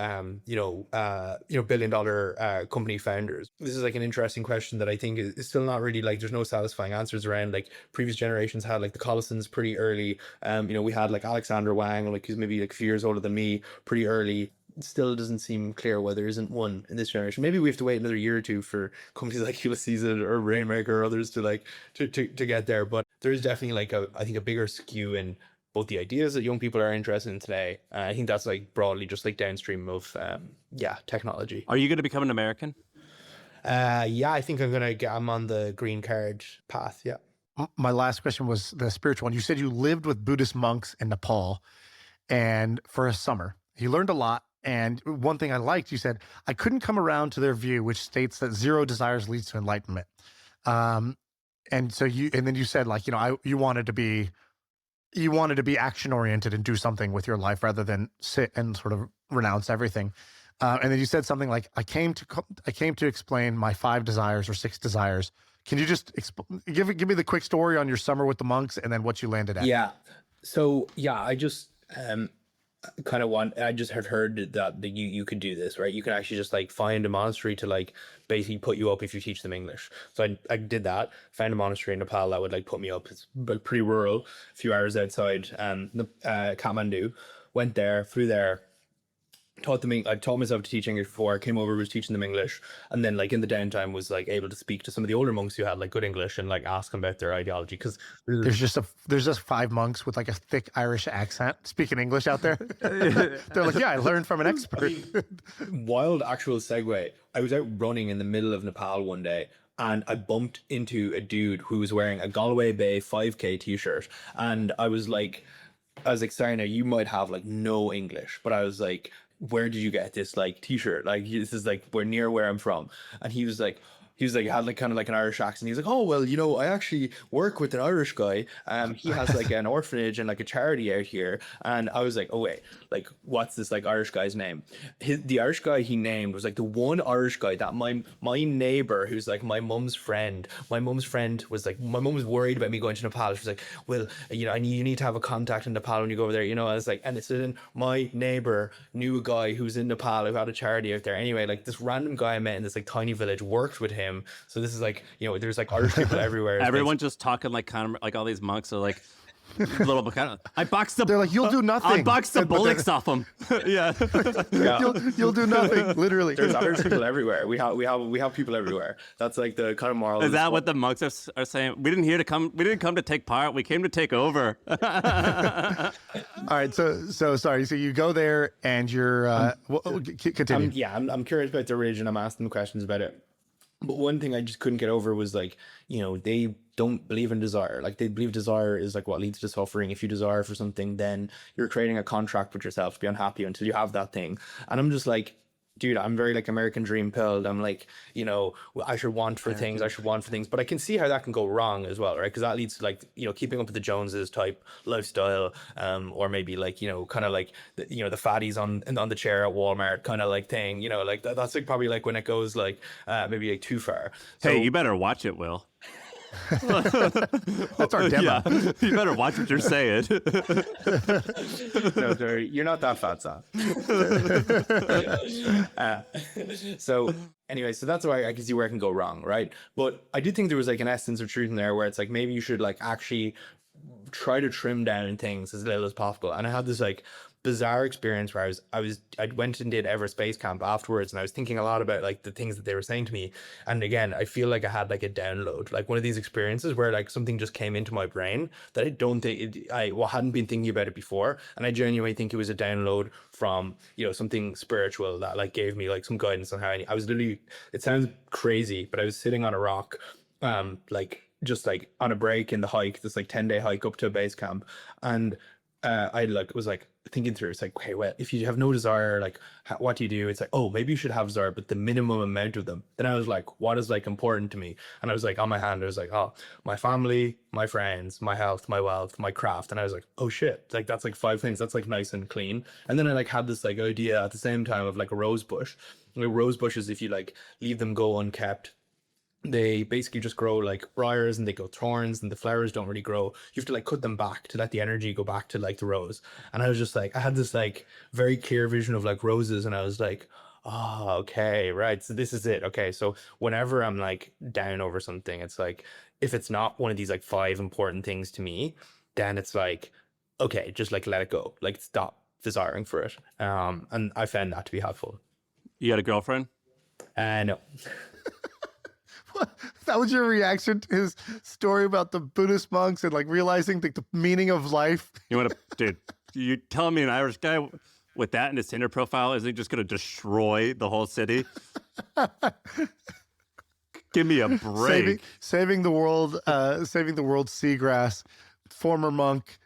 billion dollar company founders. This is like an interesting question that I think is still not really like, there's no satisfying answers around. Like previous generations had like the Collisons pretty early. We had like Alexander Wang, like who's maybe like a few years older than me, pretty early. Still doesn't seem clear why there isn't one in this generation. Maybe we have to wait another year or two for companies like Ulysses or Rainmaker or others to like to get there. But there is definitely like I think a bigger skew in both the ideas that young people are interested in today. I think that's like broadly just like downstream of technology. Are you going to become an American? I think I'm on the green card path. Yeah. My last question was the spiritual one. You said you lived with Buddhist monks in Nepal, and for a summer, you learned a lot. And one thing I liked, you said, I couldn't come around to their view, which states that 0 desires leads to enlightenment. And then you said like, you wanted to be action oriented and do something with your life rather than sit and sort of renounce everything. And then you said something like, I came to explain my 5 desires or 6 desires. Can you just give me the quick story on your summer with the monks and then what you landed at? Yeah. So yeah, I just, kind of want. I just had heard that you could do this, right? You can actually just like find a monastery to like basically put you up if you teach them English. So I did that. Found a monastery in Nepal that would like put me up. It's pretty rural, a few hours outside Kathmandu. Went there, flew there. I taught myself to teach English before. I came over, was teaching them English, and then like in the downtime was like able to speak to some of the older monks who had like good English and like ask them about their ideology. Because there's just 5 monks with like a thick Irish accent speaking English out there. They're like, yeah, I learned from an expert. Wild actual segue. I was out running in the middle of Nepal one day, and I bumped into a dude who was wearing a Galway Bay 5K t-shirt, and I was like, sorry, now you might have like no English, but I was like, where did you get this like t-shirt? Like, this is like, we're near where I'm from. And he was like, had like kind of like an Irish accent. He's like, oh, well, you know, I actually work with an Irish guy. He has like an orphanage and like a charity out here. And I was like, oh wait, like, what's this like Irish guy's name? The Irish guy he named was like the one Irish guy that my neighbor, who's like my mum's friend was like, my mum was worried about me going to Nepal. She was like, well, you know, you need to have a contact in Nepal when you go over there. You know, I was like, and it's in my neighbor knew a guy who's in Nepal who had a charity out there. Anyway, like this random guy I met in this like tiny village worked with him. So this is like, you know, there's like Irish people everywhere. Everyone's just talking like kind of like all these monks are like little bit kind of. I boxed the. They're like, you'll do nothing. I boxed the bullocks off them. Yeah. You'll do nothing. Literally. There's Irish people everywhere. We have people everywhere. That's like the kind of moral. Is that what the monks are saying? We didn't come to take part. We came to take over. All right. So sorry. So you go there and you're continue. I'm curious about their religion. I'm asking them questions about it. But one thing I just couldn't get over was like, you know, they don't believe in desire. Like they believe desire is like what leads to suffering. If you desire for something, then you're creating a contract with yourself to be unhappy until you have that thing. And I'm just like, dude, I'm very like American dream pilled. I'm like, you know, I should want for things. But I can see how that can go wrong as well, right? Because that leads to like, you know, keeping up with the Joneses type lifestyle, or maybe like, you know, kind of like, the fatties on the chair at Walmart kind of like thing, you know, like that's like probably like when it goes like maybe like too far. So, hey, you better watch it, Will. That's our demo. Yeah. You better watch what you're saying. No, sorry, you're not that fat, Sam. So anyway, so that's why I can see where it can go wrong, right? But I did think there was like an essence of truth in there where it's like maybe you should like actually try to trim down things as little as possible. And I had this like bizarre experience where I went and did Everest Base Camp afterwards, and I was thinking a lot about like the things that they were saying to me. And again, I feel like I had like a download, like one of these experiences where like something just came into my brain that I don't think I hadn't been thinking about it before, and I genuinely think it was a download from, you know, something spiritual that like gave me like some guidance on how I was literally, it sounds crazy, but I was sitting on a rock, like just like on a break in the hike, this like 10-day hike up to a base camp, and I like was like thinking through, it's like, okay, well, if you have no desire, like what do you do? It's like, oh, maybe you should have desire, but the minimum amount of them. Then I was like, what is like important to me? And I was like, on my hand, I was like, oh, my family, my friends, my health, my wealth, my craft. And I was like, oh shit, like that's like 5 things. That's like nice and clean. And then I like had this like idea at the same time of like a rose bush. Like rose bushes, if you like leave them go unkept, they basically just grow like briars and they go thorns, and the flowers don't really grow. You have to like cut them back to let the energy go back to like the rose. And I was just like, I had this like very clear vision of like roses, and I was like, oh, okay, right, so this is it. Okay, so whenever I'm like down over something, it's like, if it's not one of these like 5 important things to me, then it's like, okay, just like let it go, like stop desiring for it. And I found that to be helpful. You got a girlfriend? No. That was your reaction to his story about the Buddhist monks and like realizing the meaning of life? You want to, dude? You telling me an Irish guy with that in his Tinder profile isn't just going to destroy the whole city? Give me a break. Saving the world, saving the world's seagrass. Former monk.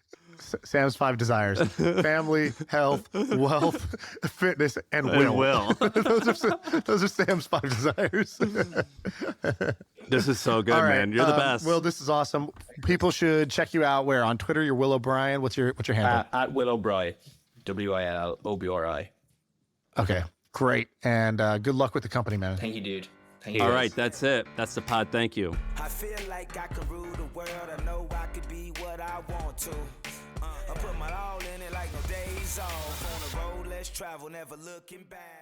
Sam's 5 desires: family, health, wealth, fitness, and will. those are Sam's 5 desires. This is so good, right, man. You're the best. Will, this is awesome. People should check you out where on Twitter. You're Will O'Brien. What's your handle? At Will O'Brien, WILLOBRI. Okay, great, and good luck with the company, man. Thank you, dude. Thank you. All right, that's it. That's the pod. Thank you. I feel like I could rule the world. I know I could be what I want to. I put my all in it like no days days off. On the road, let's travel, never looking back.